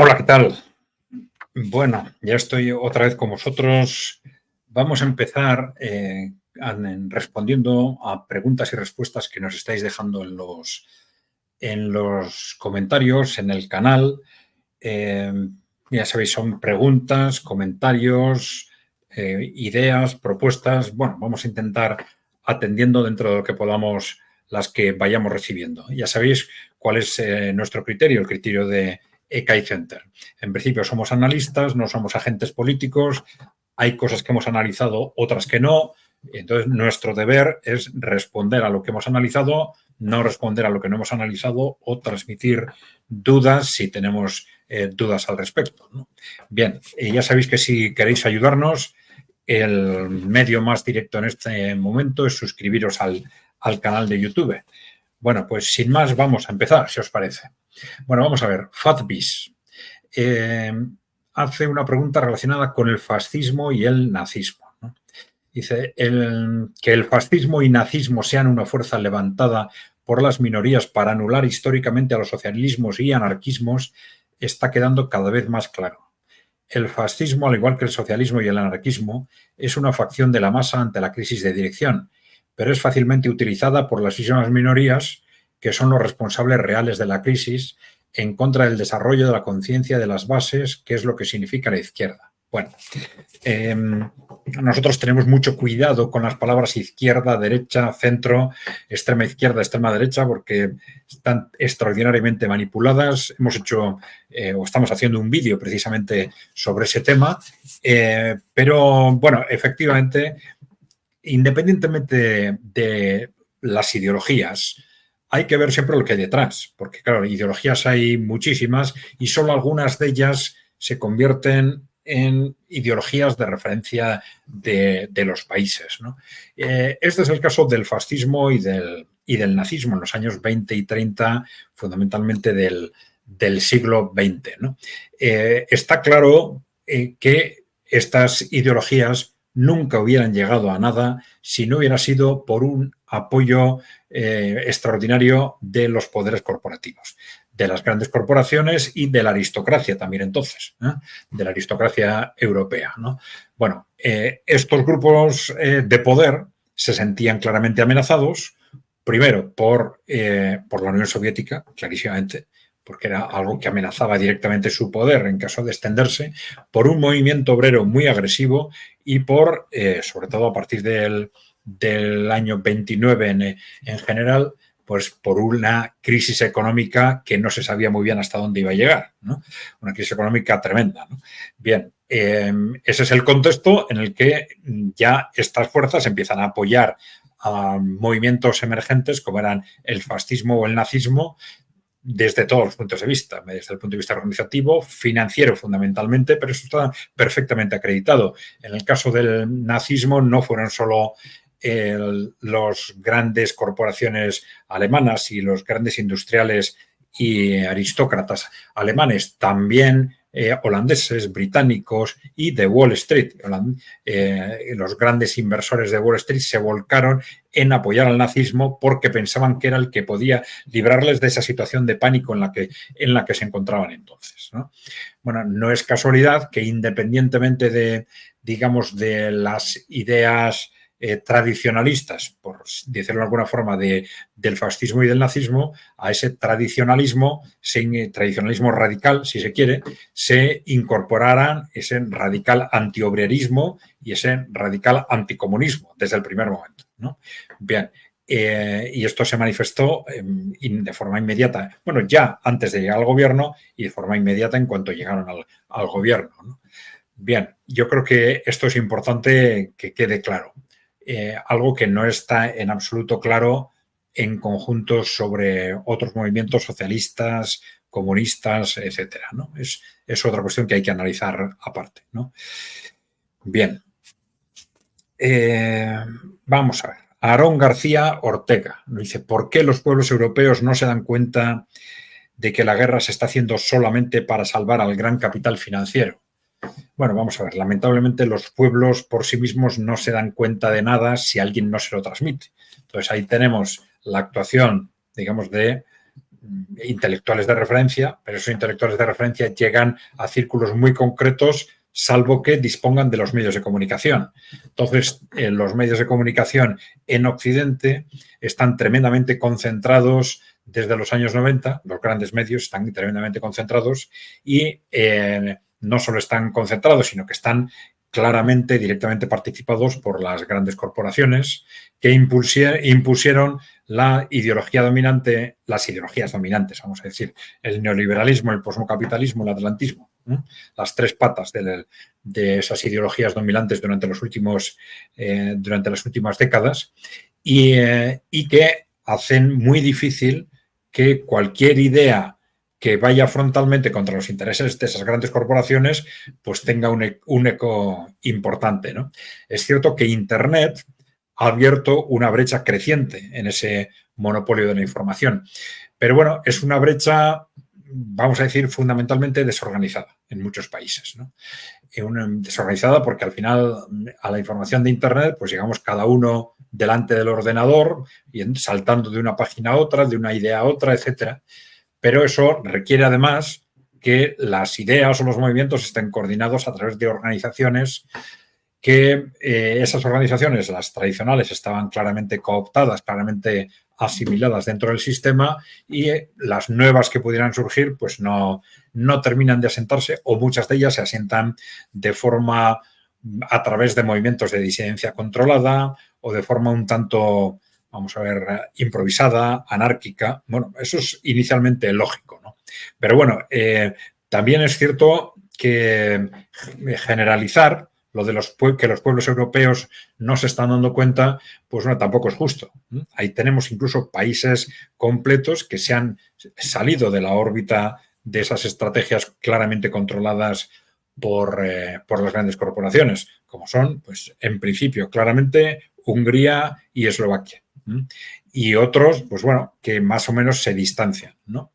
Hola, ¿qué tal? Bueno, ya estoy otra vez con vosotros. Vamos a empezar respondiendo a preguntas y respuestas que nos estáis dejando en los comentarios, en el canal. Eh, ya sabéis, son preguntas, comentarios, ideas, propuestas. Bueno, vamos a intentar atendiendo dentro de lo que podamos las que vayamos recibiendo. Ya sabéis cuál es nuestro criterio, el criterio de ECAI Center. En principio somos analistas, no somos agentes políticos, hay cosas que hemos analizado, otras que no. Entonces, nuestro deber es responder a lo que hemos analizado, no responder a lo que no hemos analizado o transmitir dudas si tenemos dudas al respecto, ¿no? Bien, ya sabéis que si queréis ayudarnos, el medio más directo en este momento es suscribiros al canal de YouTube. Bueno, pues sin más vamos a empezar, si os parece. Bueno, vamos a ver. Fatbis hace una pregunta relacionada con el fascismo y el nazismo, ¿no? Dice, que el fascismo y nazismo sean una fuerza levantada por las minorías para anular históricamente a los socialismos y anarquismos está quedando cada vez más claro. El fascismo, al igual que el socialismo y el anarquismo, es una facción de la masa ante la crisis de dirección, pero es fácilmente utilizada por las mismas minorías que son los responsables reales de la crisis en contra del desarrollo de la conciencia de las bases, que es lo que significa la izquierda. Bueno, nosotros tenemos mucho cuidado con las palabras izquierda, derecha, centro, extrema izquierda, extrema derecha, porque están extraordinariamente manipuladas. Hemos hecho o estamos haciendo un vídeo precisamente sobre ese tema, pero bueno, efectivamente, independientemente de las ideologías, hay que ver siempre lo que hay detrás, porque claro, ideologías hay muchísimas y solo algunas de ellas se convierten en ideologías de referencia de los países, ¿no? Este es el caso del fascismo y del nazismo en los años 20 y 30, fundamentalmente del siglo XX, ¿no? Está claro que estas ideologías nunca hubieran llegado a nada si no hubiera sido por un apoyo extraordinario de los poderes corporativos, de las grandes corporaciones y de la aristocracia también entonces, de la aristocracia europea, ¿no? Bueno, estos grupos de poder se sentían claramente amenazados, primero por la Unión Soviética, clarísimamente, porque era algo que amenazaba directamente su poder en caso de extenderse, por un movimiento obrero muy agresivo y por, sobre todo a partir del año 29 en general, pues por una crisis económica que no se sabía muy bien hasta dónde iba a llegar, ¿no? Una crisis económica tremenda, ¿no? Bien, ese es el contexto en el que ya estas fuerzas empiezan a apoyar a movimientos emergentes como eran el fascismo o el nazismo, desde todos los puntos de vista, desde el punto de vista organizativo, financiero fundamentalmente, pero eso está perfectamente acreditado. En el caso del nazismo no fueron solo los grandes corporaciones alemanas y los grandes industriales y aristócratas alemanes, también holandeses, británicos y de Wall Street. Los grandes inversores de Wall Street se volcaron en apoyar al nazismo porque pensaban que era el que podía librarles de esa situación de pánico en la que se encontraban entonces, ¿no? Bueno, no es casualidad que independientemente digamos, de las ideas tradicionalistas, por decirlo de alguna forma, del fascismo y del nazismo, a ese tradicionalismo radical, si se quiere, se incorporaran ese radical antiobrerismo y ese radical anticomunismo desde el primer momento, ¿no? Bien, y esto se manifestó de forma inmediata, bueno, ya antes de llegar al gobierno y de forma inmediata en cuanto llegaron al gobierno, ¿no? Bien, yo creo que esto es importante que quede claro. Algo que no está en absoluto claro en conjuntos sobre otros movimientos socialistas, comunistas, etcétera, ¿no? Es otra cuestión que hay que analizar aparte, ¿no? Bien. Vamos a ver. Aarón García Ortega nos dice, ¿por qué los pueblos europeos no se dan cuenta de que la guerra se está haciendo solamente para salvar al gran capital financiero? Bueno, vamos a ver, lamentablemente los pueblos por sí mismos no se dan cuenta de nada si alguien no se lo transmite. Entonces ahí tenemos la actuación, digamos, de intelectuales de referencia, pero esos intelectuales de referencia llegan a círculos muy concretos, salvo que dispongan de los medios de comunicación. Entonces, los medios de comunicación en Occidente están tremendamente concentrados desde los años 90, los grandes medios están tremendamente concentrados y no solo están concentrados, sino que están claramente, directamente participados por las grandes corporaciones que impusieron la ideología dominante, las ideologías dominantes, vamos a decir, el neoliberalismo, el posmocapitalismo, el atlantismo, las tres patas de esas ideologías dominantes durante las últimas décadas y que hacen muy difícil que cualquier idea que vaya frontalmente contra los intereses de esas grandes corporaciones, pues tenga un eco importante, ¿no? Es cierto que Internet ha abierto una brecha creciente en ese monopolio de la información. Pero bueno, es una brecha, vamos a decir, fundamentalmente desorganizada en muchos países, ¿no? Desorganizada porque al final a la información de Internet pues llegamos cada uno delante del ordenador y saltando de una página a otra, de una idea a otra, etcétera. Pero eso requiere además que las ideas o los movimientos estén coordinados a través de organizaciones que esas organizaciones, las tradicionales, estaban claramente cooptadas, claramente asimiladas dentro del sistema y las nuevas que pudieran surgir pues no terminan de asentarse o muchas de ellas se asientan de forma a través de movimientos de disidencia controlada o de forma un tanto, vamos a ver, improvisada, anárquica. Bueno, eso es inicialmente lógico, ¿no? Pero bueno, también es cierto que generalizar lo de que los pueblos europeos no se están dando cuenta, pues no, tampoco es justo. Ahí tenemos incluso países completos que se han salido de la órbita de esas estrategias claramente controladas por las grandes corporaciones, como son, pues en principio, claramente Hungría y Eslovaquia. Y otros, pues bueno, que más o menos se distancian, ¿no?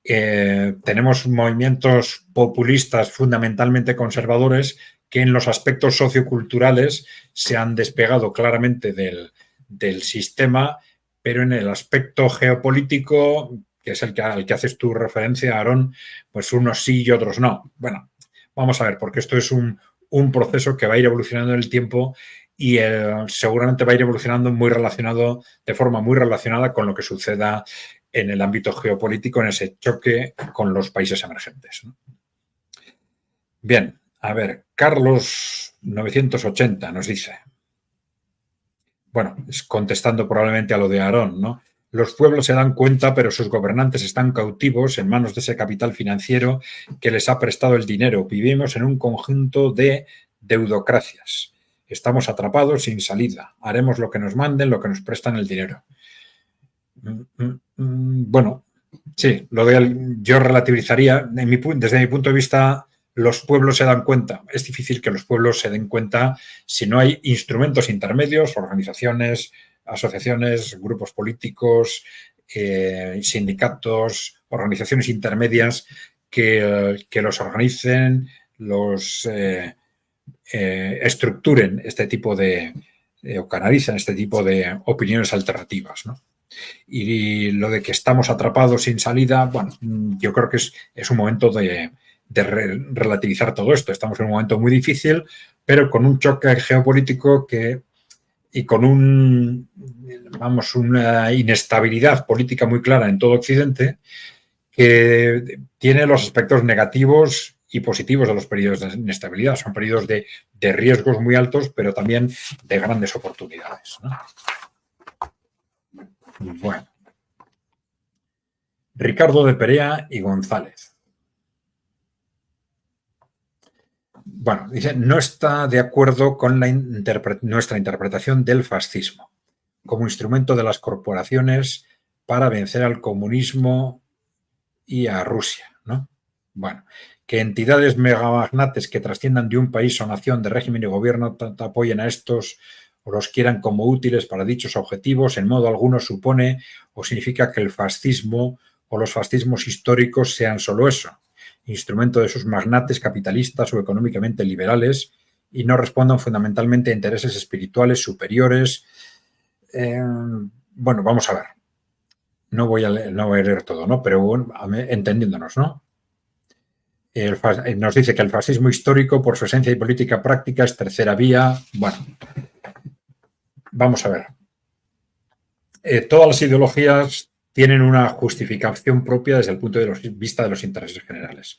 Tenemos movimientos populistas fundamentalmente conservadores que en los aspectos socioculturales se han despegado claramente del sistema, pero en el aspecto geopolítico, que es al que haces tu referencia, Aarón, pues unos sí y otros no. Bueno, vamos a ver, porque esto es un proceso que va a ir evolucionando en el tiempo y seguramente va a ir evolucionando de forma muy relacionada con lo que suceda en el ámbito geopolítico, en ese choque con los países emergentes, ¿no? Bien, a ver, Carlos 980 nos dice, bueno, contestando probablemente a lo de Aarón, ¿no? Los pueblos se dan cuenta, pero sus gobernantes están cautivos en manos de ese capital financiero que les ha prestado el dinero. Vivimos en un conjunto de deudocracias. Estamos atrapados sin salida. Haremos lo que nos manden, lo que nos prestan el dinero. Bueno, sí, yo relativizaría. Desde mi punto de vista, los pueblos se dan cuenta. Es difícil que los pueblos se den cuenta si no hay instrumentos intermedios, organizaciones, asociaciones, grupos políticos, sindicatos, organizaciones intermedias que los organicen, los estructuren este tipo o canalicen este tipo de opiniones alternativas, ¿no? Y lo de que estamos atrapados sin salida, bueno, yo creo que es un momento de relativizar todo esto. Estamos en un momento muy difícil, pero con un choque geopolítico y con una inestabilidad política muy clara en todo Occidente, que tiene los aspectos negativos y positivos de los periodos de inestabilidad. Son periodos de riesgos muy altos, pero también de grandes oportunidades, ¿no? Bueno. Ricardo de Perea y González. Bueno, dice, no está de acuerdo con nuestra interpretación del fascismo como instrumento de las corporaciones para vencer al comunismo y a Rusia, ¿no? Bueno, que entidades megamagnates que trasciendan de un país o nación de régimen y gobierno apoyen a estos o los quieran como útiles para dichos objetivos, en modo alguno supone o significa que el fascismo o los fascismos históricos sean solo eso, instrumento de sus magnates capitalistas o económicamente liberales y no respondan fundamentalmente a intereses espirituales superiores. Bueno, vamos a ver. no voy a leer todo, ¿no? Pero bueno, entendiéndonos, ¿no? Nos dice que el fascismo histórico, por su esencia y política práctica, es tercera vía. Bueno, vamos a ver. Todas las ideologías tienen una justificación propia desde el punto de vista de los intereses generales,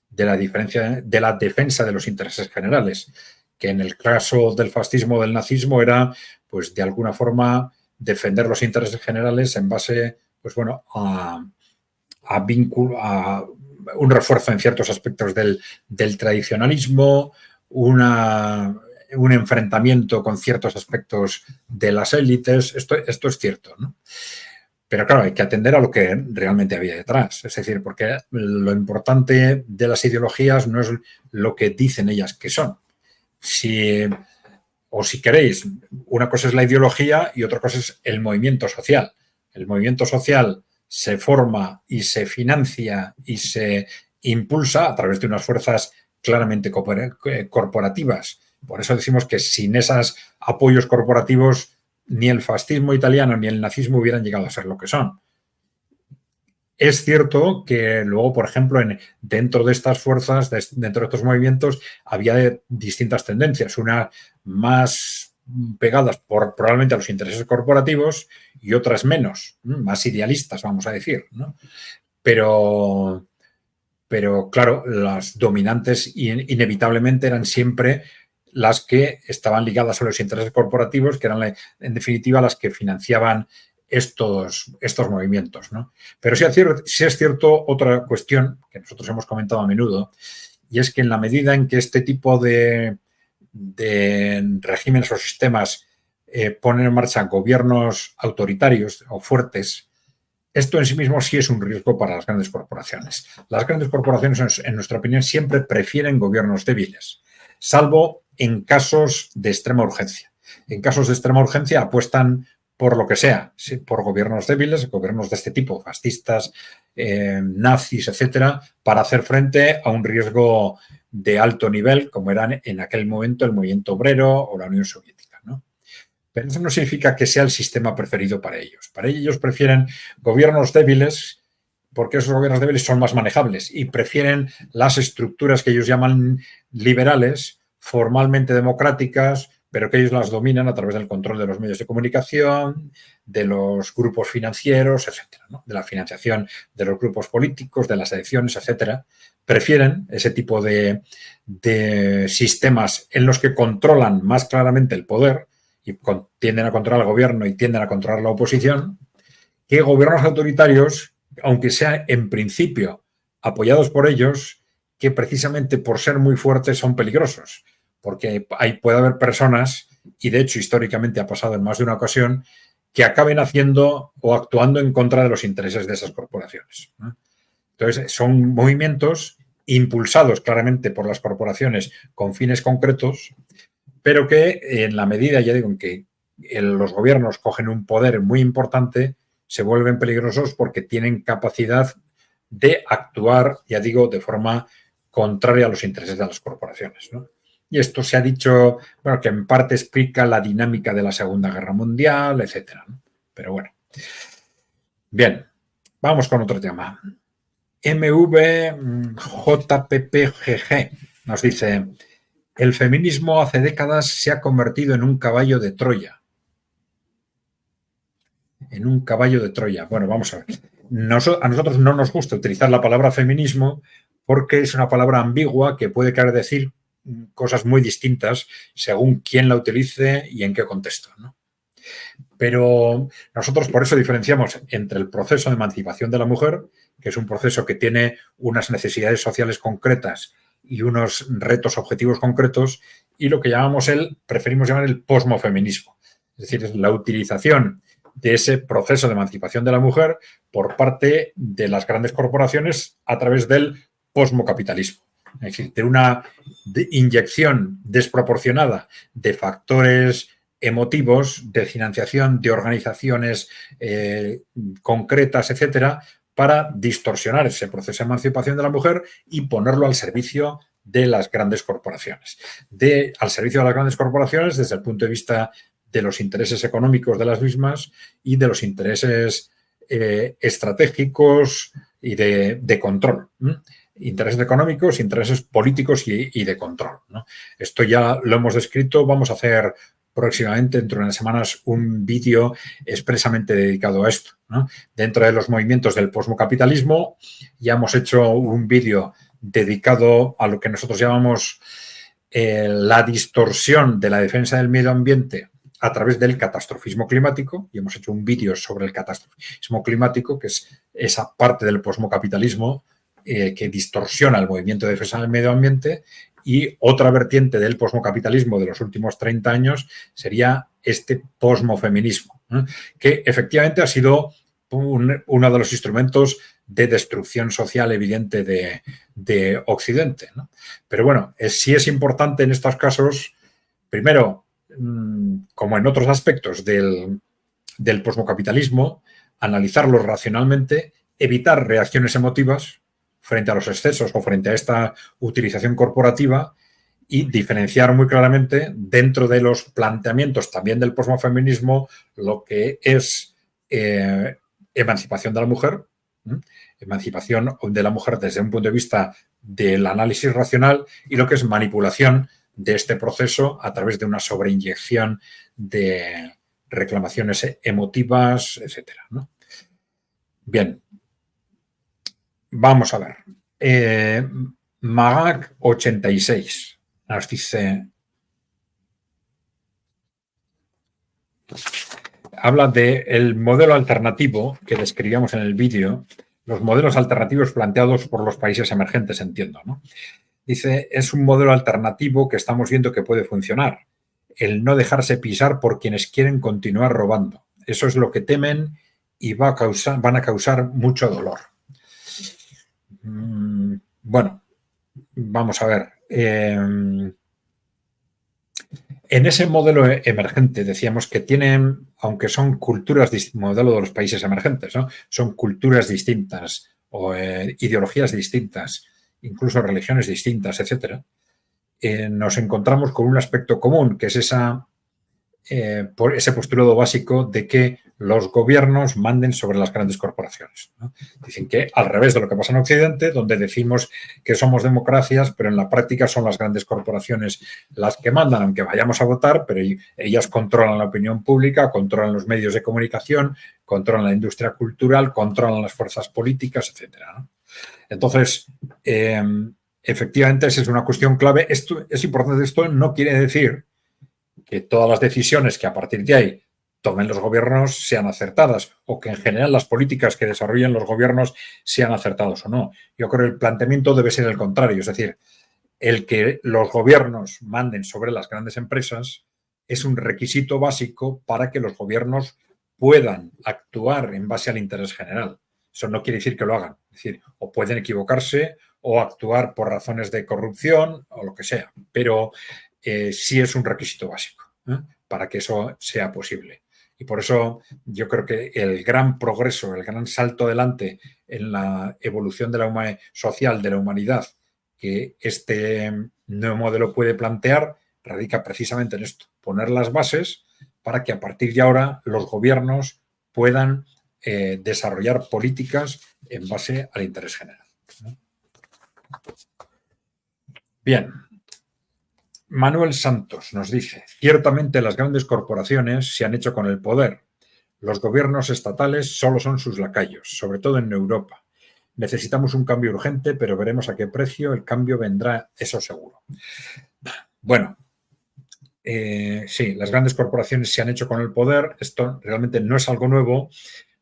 de la defensa de los intereses generales, que en el caso del fascismo o del nazismo era, pues, de alguna forma defender los intereses generales en base, pues bueno, a un refuerzo en ciertos aspectos del tradicionalismo, un enfrentamiento con ciertos aspectos de las élites. Esto es cierto, ¿no? Pero claro, hay que atender a lo que realmente había detrás. Es decir, porque lo importante de las ideologías no es lo que dicen ellas que son. Si queréis, una cosa es la ideología y otra cosa es el movimiento social. El movimiento social se forma y se financia y se impulsa a través de unas fuerzas claramente corporativas. Por eso decimos que sin esos apoyos corporativos ni el fascismo italiano ni el nazismo hubieran llegado a ser lo que son. Es cierto que luego, por ejemplo, dentro de estas fuerzas, dentro de estos movimientos, había distintas tendencias, unas más pegadas probablemente a los intereses corporativos y otras menos, más idealistas, vamos a decir, ¿no? Pero claro, las dominantes inevitablemente eran siempre las que estaban ligadas a los intereses corporativos, que eran en definitiva las que financiaban estos movimientos, ¿no? Pero sí es cierto otra cuestión que nosotros hemos comentado a menudo, y es que en la medida en que este tipo de regímenes o sistemas ponen en marcha gobiernos autoritarios o fuertes, esto en sí mismo sí es un riesgo para las grandes corporaciones. Las grandes corporaciones, en nuestra opinión, siempre prefieren gobiernos débiles, salvo en casos de extrema urgencia. En casos de extrema urgencia apuestan por lo que sea, por gobiernos débiles, gobiernos de este tipo, fascistas, nazis, etcétera, para hacer frente a un riesgo de alto nivel, como eran en aquel momento el movimiento obrero o la Unión Soviética, ¿no? Pero eso no significa que sea el sistema preferido para ellos. Para ellos prefieren gobiernos débiles porque esos gobiernos débiles son más manejables y prefieren las estructuras que ellos llaman liberales, formalmente democráticas, pero que ellos las dominan a través del control de los medios de comunicación, de los grupos financieros, etcétera, ¿no? De la financiación de los grupos políticos, de las elecciones, etcétera. Prefieren ese tipo de sistemas en los que controlan más claramente el poder y tienden a controlar el gobierno y tienden a controlar la oposición, que gobiernos autoritarios, aunque sean en principio apoyados por ellos, que precisamente por ser muy fuertes son peligrosos, porque puede haber personas, y de hecho históricamente ha pasado en más de una ocasión, que acaben haciendo o actuando en contra de los intereses de esas corporaciones, ¿no? Entonces, son movimientos impulsados claramente por las corporaciones con fines concretos, pero que en la medida, ya digo, en que los gobiernos cogen un poder muy importante, se vuelven peligrosos porque tienen capacidad de actuar, ya digo, de forma contraria a los intereses de las corporaciones, ¿no? Y esto se ha dicho, bueno, que en parte explica la dinámica de la Segunda Guerra Mundial, etcétera, ¿no? Pero bueno. Bien, vamos con otro tema. MVJPPGG nos dice: el feminismo hace décadas se ha convertido en un caballo de Troya. En un caballo de Troya. Bueno, vamos a ver. A nosotros no nos gusta utilizar la palabra feminismo porque es una palabra ambigua que puede querer decir cosas muy distintas según quién la utilice y en qué contexto, ¿no? Pero nosotros por eso diferenciamos entre el proceso de emancipación de la mujer, que es un proceso que tiene unas necesidades sociales concretas y unos retos objetivos concretos, y lo que preferimos llamar el posmofeminismo. Es decir, es la utilización de ese proceso de emancipación de la mujer por parte de las grandes corporaciones a través del posmocapitalismo. Es decir, de una inyección desproporcionada de factores emotivos, de financiación de organizaciones concretas, etcétera, para distorsionar ese proceso de emancipación de la mujer y ponerlo al servicio de las grandes corporaciones. Al servicio de las grandes corporaciones desde el punto de vista de los intereses económicos de las mismas y de los intereses estratégicos y de control. Intereses económicos, intereses políticos y de control, ¿no? Esto ya lo hemos descrito. Vamos a hacer próximamente, dentro de unas semanas, un vídeo expresamente dedicado a esto, ¿no? Dentro de los movimientos del posmocapitalismo ya hemos hecho un vídeo dedicado a lo que nosotros llamamos la distorsión de la defensa del medio ambiente a través del catastrofismo climático, y hemos hecho un vídeo sobre el catastrofismo climático, que es esa parte del posmocapitalismo que distorsiona el movimiento de defensa del medio ambiente. Y otra vertiente del posmocapitalismo de los últimos 30 años sería este posmofeminismo, que efectivamente ha sido uno de los instrumentos de destrucción social evidente de Occidente, ¿no? Pero bueno, sí es importante en estos casos, primero, como en otros aspectos del posmocapitalismo, analizarlo racionalmente, evitar reacciones emotivas frente a los excesos o frente a esta utilización corporativa, y diferenciar muy claramente dentro de los planteamientos también del posmofeminismo lo que es emancipación de la mujer, emancipación de la mujer desde un punto de vista del análisis racional, y lo que es manipulación de este proceso a través de una sobreinyección de reclamaciones emotivas, etcétera, ¿no? Bien, vamos a ver. Magak 86 nos dice, habla del modelo alternativo que describíamos en el vídeo, los modelos alternativos planteados por los países emergentes, entiendo, ¿no? Dice, es un modelo alternativo que estamos viendo que puede funcionar, el no dejarse pisar por quienes quieren continuar robando. Eso es lo que temen y van a causar mucho dolor. Bueno, vamos a ver. En ese modelo emergente decíamos que tienen, aunque son culturas, modelo de los países emergentes, ¿no? Son culturas distintas o ideologías distintas, incluso religiones distintas, etcétera. Nos encontramos con un aspecto común, que es ese postulado básico de que los gobiernos manden sobre las grandes corporaciones, ¿no? Dicen que al revés de lo que pasa en Occidente, donde decimos que somos democracias, pero en la práctica son las grandes corporaciones las que mandan, aunque vayamos a votar, pero ellas controlan la opinión pública, controlan los medios de comunicación, controlan la industria cultural, controlan las fuerzas políticas, etcétera, ¿no? Entonces, efectivamente, esa es una cuestión clave. Esto es importante. Esto no quiere decir que todas las decisiones que a partir de ahí tomen los gobiernos sean acertadas, o que en general las políticas que desarrollen los gobiernos sean acertadas o no. Yo creo que el planteamiento debe ser el contrario, es decir, el que los gobiernos manden sobre las grandes empresas es un requisito básico para que los gobiernos puedan actuar en base al interés general. Eso no quiere decir que lo hagan, es decir, o pueden equivocarse o actuar por razones de corrupción o lo que sea, pero sí es un requisito básico para que eso sea posible. Y por eso yo creo que el gran progreso, el gran salto adelante en la evolución de la social de la humanidad que este nuevo modelo puede plantear radica precisamente en esto, poner las bases para que a partir de ahora los gobiernos puedan desarrollar políticas en base al interés general, ¿no? Bien. Manuel Santos nos dice, ciertamente las grandes corporaciones se han hecho con el poder. Los gobiernos estatales solo son sus lacayos, sobre todo en Europa. Necesitamos un cambio urgente, pero veremos a qué precio el cambio vendrá, eso seguro. Bueno, sí, las grandes corporaciones se han hecho con el poder. Esto realmente no es algo nuevo,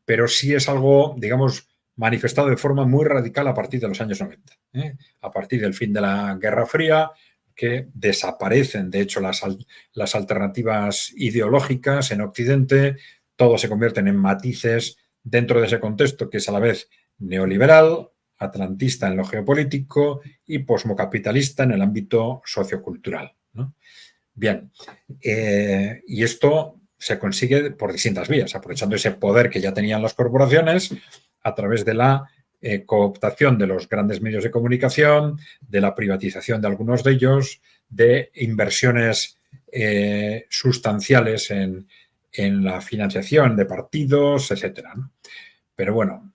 pero sí es algo, digamos, manifestado de forma muy radical a partir de los años 90. A partir del fin de la Guerra Fría, que desaparecen, de hecho, las alternativas ideológicas en Occidente, todo se convierten en matices dentro de ese contexto que es a la vez neoliberal, atlantista en lo geopolítico y posmocapitalista en el ámbito sociocultural, ¿no? Bien, y esto se consigue por distintas vías, aprovechando ese poder que ya tenían las corporaciones a través de la cooptación de los grandes medios de comunicación, de la privatización de algunos de ellos, de inversiones sustanciales en la financiación de partidos, etcétera, ¿no? Pero bueno,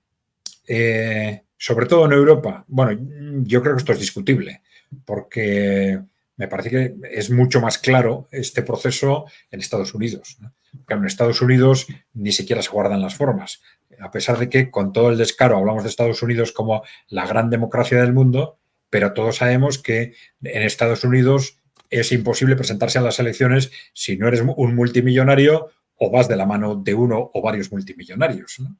sobre todo en Europa, bueno, yo creo que esto es discutible, porque me parece que es mucho más claro este proceso en Estados Unidos, ¿no? Claro, en Estados Unidos ni siquiera se guardan las formas, a pesar de que con todo el descaro hablamos de Estados Unidos como la gran democracia del mundo, pero todos sabemos que en Estados Unidos es imposible presentarse a las elecciones si no eres un multimillonario o vas de la mano de uno o varios multimillonarios, ¿no?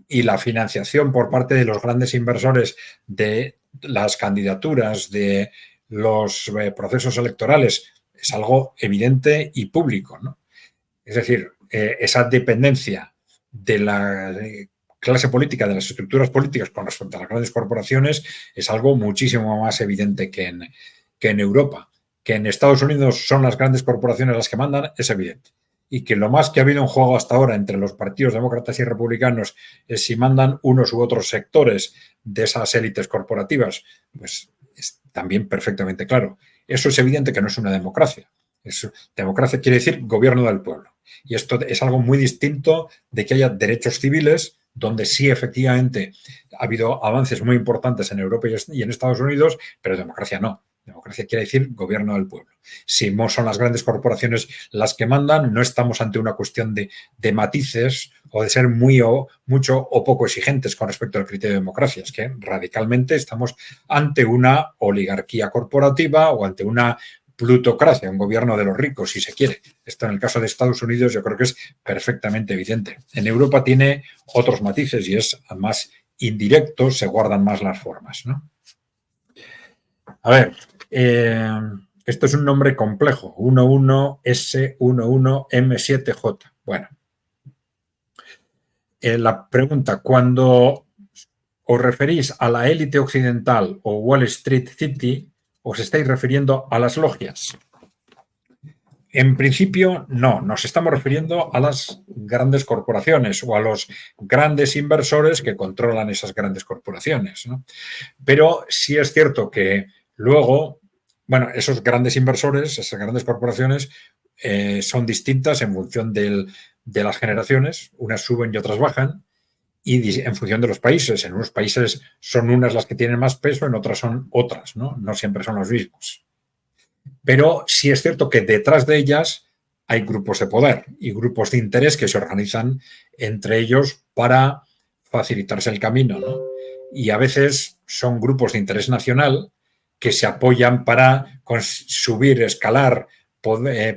Y la financiación por parte de los grandes inversores de las candidaturas, de los procesos electorales, es algo evidente y público, ¿no? Es decir, esa dependencia de la clase política, de las estructuras políticas con respecto a las grandes corporaciones, es algo muchísimo más evidente que en Europa. Que en Estados Unidos son las grandes corporaciones las que mandan, es evidente. Y que lo más que ha habido en juego hasta ahora entre los partidos demócratas y republicanos es si mandan unos u otros sectores de esas élites corporativas, pues es también perfectamente claro. Eso es evidente que no es una democracia. Democracia quiere decir gobierno del pueblo. Y esto es algo muy distinto de que haya derechos civiles, donde sí efectivamente ha habido avances muy importantes en Europa y en Estados Unidos, pero democracia no. Democracia quiere decir gobierno del pueblo. Si no son las grandes corporaciones las que mandan, no estamos ante una cuestión de matices o de ser mucho o poco exigentes con respecto al criterio de democracia. Es que radicalmente estamos ante una oligarquía corporativa o ante una plutocracia, un gobierno de los ricos, si se quiere. Esto en el caso de Estados Unidos yo creo que es perfectamente evidente. En Europa tiene otros matices y es más indirecto, se guardan más las formas, ¿no? A ver, esto es un nombre complejo, 11S11M7J. Bueno, la pregunta, cuando os referís a la élite occidental o Wall Street City, ¿os estáis refiriendo a las logias? En principio, no. Nos estamos refiriendo a las grandes corporaciones o a los grandes inversores que controlan esas grandes corporaciones, ¿no? Pero sí es cierto que luego, bueno, esos grandes inversores, esas grandes corporaciones, son distintas en función de las generaciones. Unas suben y otras bajan. Y en función de los países. En unos países son unas las que tienen más peso, en otras son otras, ¿no? No siempre son los mismos. Pero sí es cierto que detrás de ellas hay grupos de poder y grupos de interés que se organizan entre ellos para facilitarse el camino, ¿no? Y a veces son grupos de interés nacional que se apoyan para subir, escalar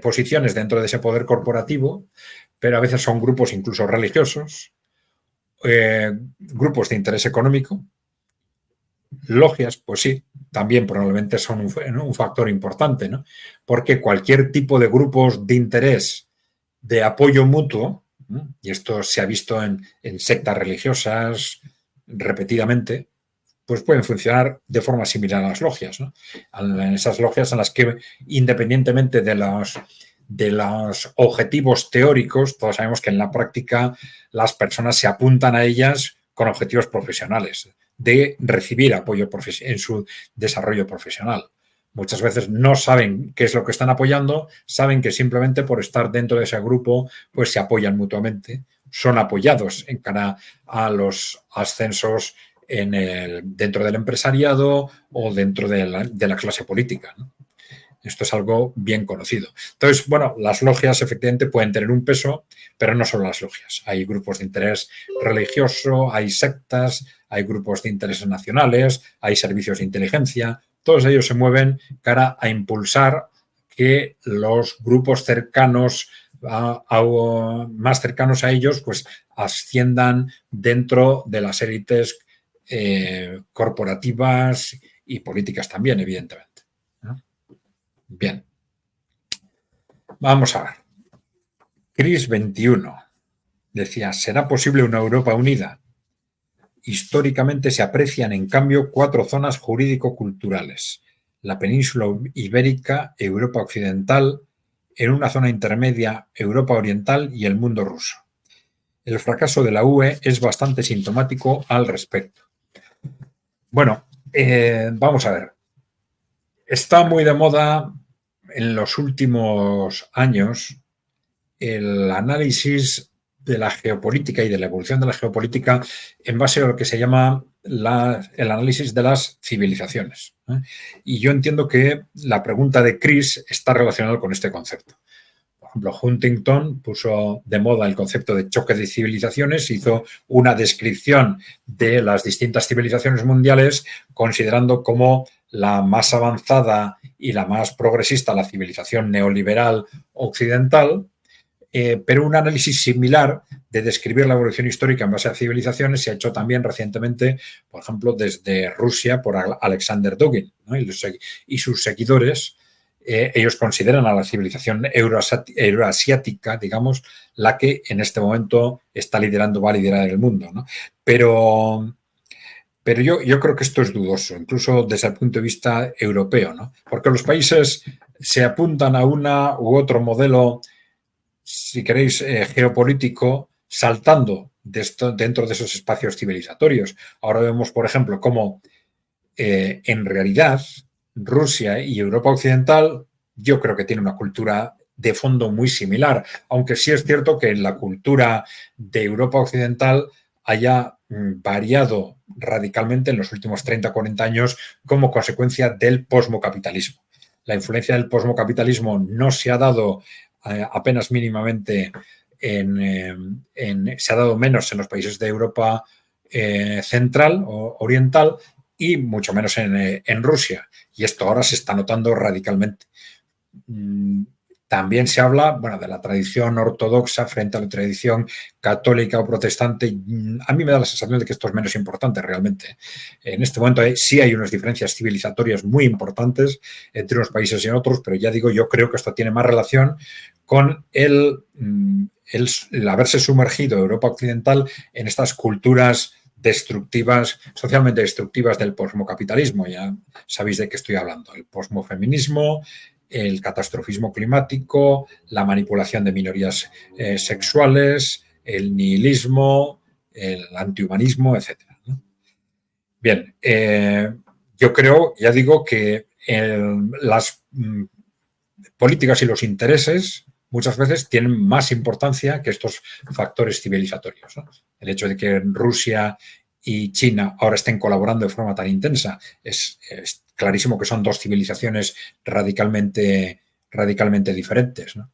posiciones dentro de ese poder corporativo, pero a veces son grupos incluso religiosos, grupos de interés económico. Logias, pues sí, también probablemente son un factor importante, ¿no? Porque cualquier tipo de grupos de interés, de apoyo mutuo, ¿no? Y esto se ha visto en sectas religiosas repetidamente, pues pueden funcionar de forma similar a las logias, ¿no? En esas logias en las que, independientemente de los objetivos teóricos, todos sabemos que en la práctica las personas se apuntan a ellas con objetivos profesionales, de recibir apoyo en su desarrollo profesional. Muchas veces no saben qué es lo que están apoyando, saben que simplemente por estar dentro de ese grupo, pues se apoyan mutuamente, son apoyados en cara a los ascensos dentro del empresariado o dentro de la clase política, ¿no? Esto es algo bien conocido. Entonces, bueno, las logias efectivamente pueden tener un peso, pero no solo las logias. Hay grupos de interés religioso, hay sectas, hay grupos de intereses nacionales, hay servicios de inteligencia. Todos ellos se mueven cara a impulsar que los grupos cercanos, más cercanos a ellos, pues asciendan dentro de las élites corporativas y políticas también, evidentemente, ¿no? Bien, vamos a ver. Cris 21 decía, ¿será posible una Europa unida? Históricamente se aprecian, en cambio, 4 zonas jurídico-culturales. La península ibérica, Europa occidental, en una zona intermedia, Europa oriental y el mundo ruso. El fracaso de la UE es bastante sintomático al respecto. Bueno, vamos a ver. Está muy de moda en los últimos años el análisis de la geopolítica y de la evolución de la geopolítica en base a lo que se llama el análisis de las civilizaciones. Y yo entiendo que la pregunta de Chris está relacionada con este concepto. Por ejemplo, Huntington puso de moda el concepto de choque de civilizaciones, hizo una descripción de las distintas civilizaciones mundiales, considerando como la más avanzada y la más progresista la civilización neoliberal occidental, pero un análisis similar de describir la evolución histórica en base a civilizaciones se ha hecho también recientemente, por ejemplo, desde Rusia por Alexander Dugin, ¿no? Y sus seguidores. Ellos consideran a la civilización euroasiática, digamos, la que en este momento está liderando, va a liderar el mundo, ¿no? Pero yo creo que esto es dudoso, incluso desde el punto de vista europeo, ¿no? Porque los países se apuntan a una u otro modelo, si queréis, geopolítico, saltando dentro de esos espacios civilizatorios. Ahora vemos, por ejemplo, cómo en realidad Rusia y Europa Occidental yo creo que tienen una cultura de fondo muy similar, aunque sí es cierto que la cultura de Europa Occidental haya variado radicalmente en los últimos 30 o 40 años como consecuencia del posmocapitalismo. La influencia del posmocapitalismo no se ha dado apenas mínimamente se ha dado menos en los países de Europa central o oriental y mucho menos en Rusia. Y esto ahora se está notando radicalmente. También se habla, bueno, de la tradición ortodoxa frente a la tradición católica o protestante. A mí me da la sensación de que esto es menos importante realmente. En este momento sí hay unas diferencias civilizatorias muy importantes entre unos países y otros, pero ya digo, yo creo que esto tiene más relación con el haberse sumergido Europa Occidental en estas culturas destructivas, socialmente destructivas del posmocapitalismo. Ya sabéis de qué estoy hablando. El posmofeminismo, el catastrofismo climático, la manipulación de minorías sexuales, el nihilismo, el antihumanismo, etc. ¿no? Bien, yo creo, ya digo, que las políticas y los intereses muchas veces tienen más importancia que estos factores civilizatorios, ¿no? El hecho de que Rusia y China ahora estén colaborando de forma tan intensa es clarísimo que son dos civilizaciones radicalmente diferentes, ¿no?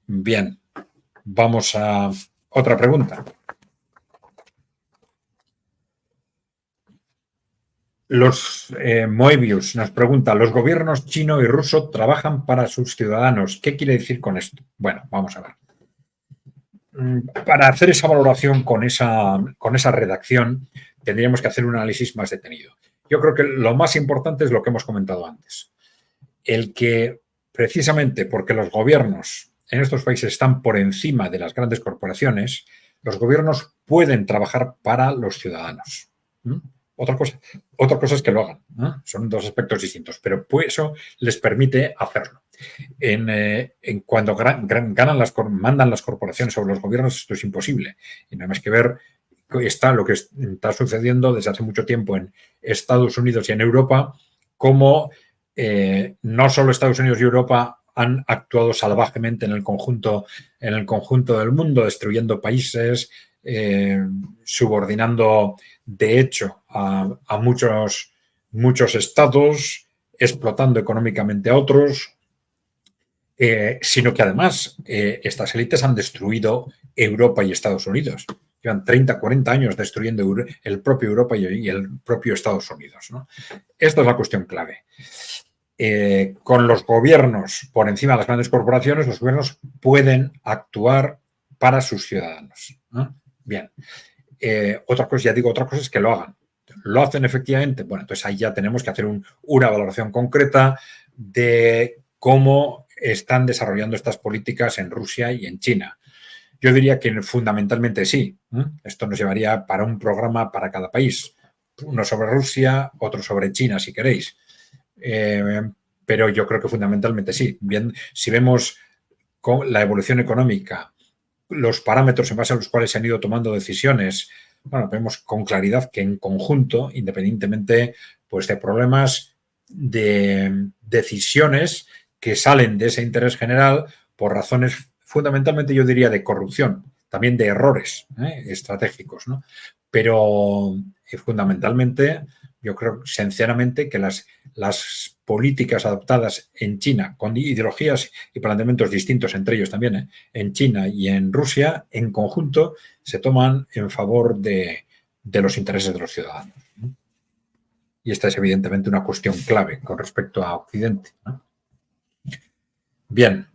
Bien, vamos a otra pregunta. Moebius nos pregunta, ¿los gobiernos chino y ruso trabajan para sus ciudadanos? ¿Qué quiere decir con esto? Bueno, vamos a ver. Para hacer esa valoración con esa redacción, tendríamos que hacer un análisis más detenido. Yo creo que lo más importante es lo que hemos comentado antes. El que, precisamente porque los gobiernos en estos países están por encima de las grandes corporaciones, los gobiernos pueden trabajar para los ciudadanos. Otra cosa es que lo hagan, ¿no? Son dos aspectos distintos, pero pues eso les permite hacerlo. Cuando mandan las corporaciones sobre los gobiernos, esto es imposible. Y nada más que ver lo que está sucediendo desde hace mucho tiempo en Estados Unidos y en Europa, cómo no solo Estados Unidos y Europa han actuado salvajemente en el conjunto del mundo, destruyendo países, subordinando de hecho a muchos estados, explotando económicamente a otros, sino que además estas élites han destruido Europa y Estados Unidos. Llevan 30, 40 años destruyendo el propio Europa y el propio Estados Unidos, ¿no? Esta es la cuestión clave. Con los gobiernos por encima de las grandes corporaciones, los gobiernos pueden actuar para sus ciudadanos, ¿no? Bien. Otra cosa es que lo hagan. ¿Lo hacen efectivamente? Bueno, entonces ahí ya tenemos que hacer una valoración concreta de cómo están desarrollando estas políticas en Rusia y en China. Yo diría que fundamentalmente sí. Esto nos llevaría para un programa para cada país. Uno sobre Rusia, otro sobre China, si queréis. Pero yo creo que fundamentalmente sí. Bien, si vemos la evolución económica, los parámetros en base a los cuales se han ido tomando decisiones, bueno, vemos con claridad que en conjunto, independientemente pues, de problemas, de decisiones que salen de ese interés general por razones fundamentalmente yo diría de corrupción, también de errores estratégicos, ¿no? Pero fundamentalmente yo creo sinceramente que las políticas adoptadas en China, con ideologías y planteamientos distintos entre ellos también, en China y en Rusia, en conjunto, se toman en favor de los intereses de los ciudadanos. Y esta es evidentemente una cuestión clave con respecto a Occidente, ¿no? Bien,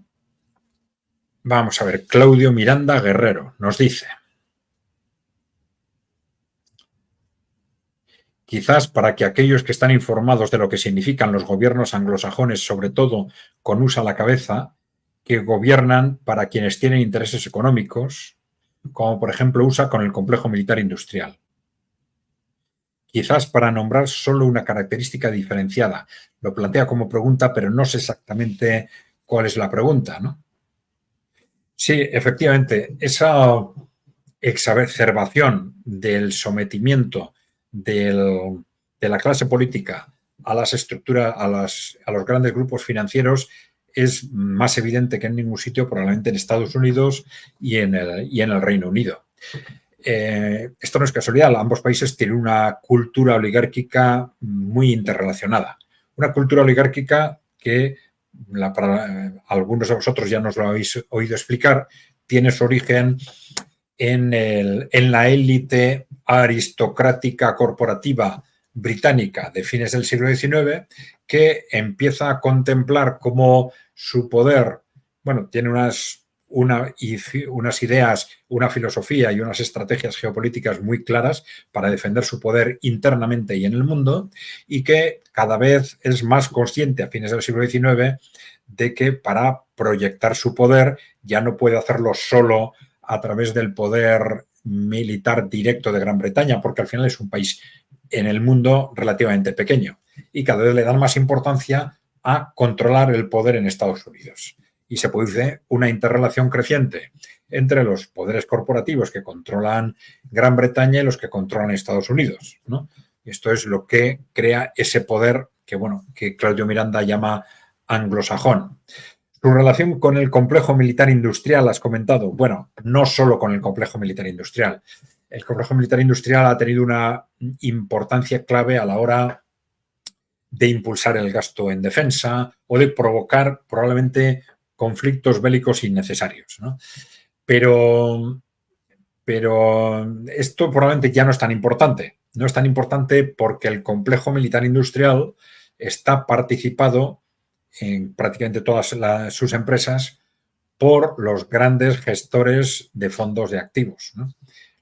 vamos a ver. Claudio Miranda Guerrero nos dice: quizás para que aquellos que están informados de lo que significan los gobiernos anglosajones, sobre todo con USA a la cabeza, que gobiernan para quienes tienen intereses económicos, como por ejemplo USA con el complejo militar industrial. Quizás para nombrar solo una característica diferenciada. Lo plantea como pregunta, pero no sé exactamente cuál es la pregunta, ¿no? Sí, efectivamente, esa exacerbación del sometimiento de la clase política a las estructuras, a los grandes grupos financieros es más evidente que en ningún sitio, probablemente en Estados Unidos y en el Reino Unido. Esto no es casualidad, ambos países tienen una cultura oligárquica muy interrelacionada. Una cultura oligárquica que, para algunos de vosotros ya nos lo habéis oído explicar, tiene su origen en la élite aristocrática corporativa británica de fines del siglo XIX, que empieza a contemplar cómo su poder, bueno, tiene unas ideas, una filosofía y unas estrategias geopolíticas muy claras para defender su poder internamente y en el mundo, y que cada vez es más consciente a fines del siglo XIX de que para proyectar su poder ya no puede hacerlo solo a través del poder militar directo de Gran Bretaña, porque al final es un país en el mundo relativamente pequeño, y cada vez le dan más importancia a controlar el poder en Estados Unidos. Y se produce una interrelación creciente entre los poderes corporativos que controlan Gran Bretaña y los que controlan Estados Unidos, ¿no? Esto es lo que crea ese poder que Claudio Miranda llama anglosajón. Su relación con el complejo militar industrial, has comentado. Bueno, no solo con el complejo militar industrial. El complejo militar industrial ha tenido una importancia clave a la hora de impulsar el gasto en defensa o de provocar probablemente conflictos bélicos innecesarios, ¿no? Pero esto probablemente ya no es tan importante. No es tan importante porque el complejo militar industrial está participado en prácticamente todas sus empresas por los grandes gestores de fondos de activos, ¿no?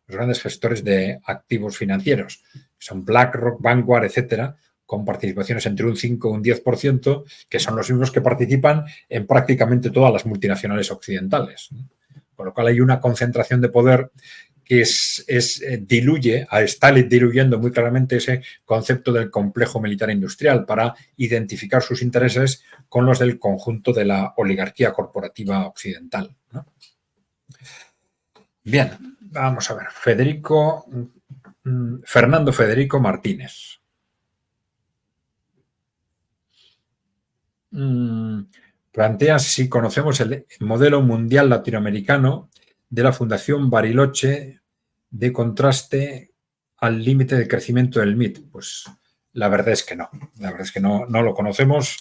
Los grandes gestores de activos financieros. Son BlackRock, Vanguard, etcétera, con participaciones entre un 5 y un 10%, que son los mismos que participan en prácticamente todas las multinacionales occidentales, ¿no? Con lo cual hay una concentración de poder que está diluyendo muy claramente ese concepto del complejo militar industrial para identificar sus intereses con los del conjunto de la oligarquía corporativa occidental, ¿no? Bien, vamos a ver. Fernando Federico Martínez. Plantea si conocemos el modelo mundial latinoamericano de la Fundación Bariloche de contraste al límite de crecimiento del MIT. Pues la verdad es que no. La verdad es que no lo conocemos.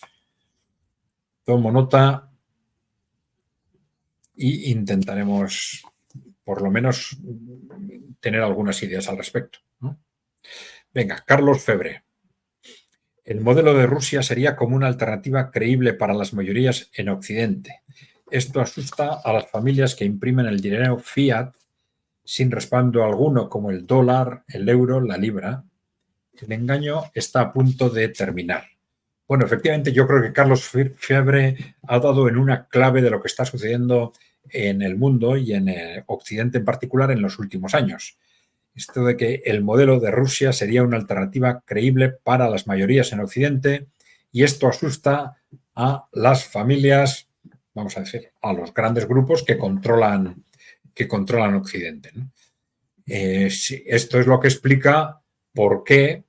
Tomo nota e intentaremos por lo menos tener algunas ideas al respecto, ¿no? Venga, Carlos Febre. El modelo de Rusia sería como una alternativa creíble para las mayorías en Occidente. Esto asusta a las familias que imprimen el dinero fiat sin respaldo alguno, como el dólar, el euro, la libra. El engaño está a punto de terminar. Bueno, efectivamente, yo creo que Carlos Febre ha dado en una clave de lo que está sucediendo en el mundo y en Occidente en particular en los últimos años. Esto de que el modelo de Rusia sería una alternativa creíble para las mayorías en Occidente, y esto asusta a las familias, vamos a decir, a los grandes grupos que controlan Occidente, ¿no? Sí, esto es lo que explica por qué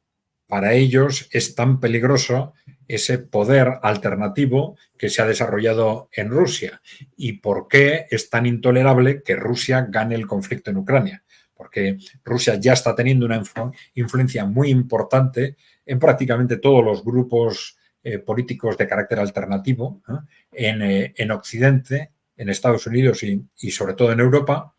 para ellos es tan peligroso ese poder alternativo que se ha desarrollado en Rusia y por qué es tan intolerable que Rusia gane el conflicto en Ucrania. Porque Rusia ya está teniendo una influencia muy importante en prácticamente todos los grupos políticos de carácter alternativo, ¿no?, en Occidente, en Estados Unidos y sobre todo en Europa,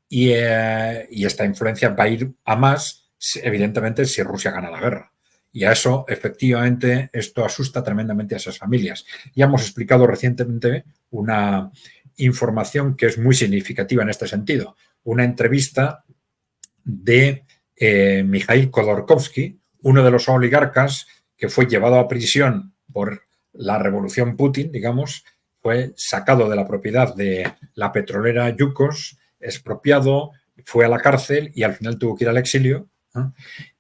y esta influencia va a ir a más, evidentemente, si Rusia gana la guerra. Y a eso, efectivamente, esto asusta tremendamente a esas familias. Ya hemos explicado recientemente una información que es muy significativa en este sentido. Una entrevista de Mikhail Khodorkovsky, uno de los oligarcas que fue llevado a prisión por la revolución Putin, digamos, fue sacado de la propiedad de la petrolera Yukos, expropiado, fue a la cárcel y al final tuvo que ir al exilio, ¿no?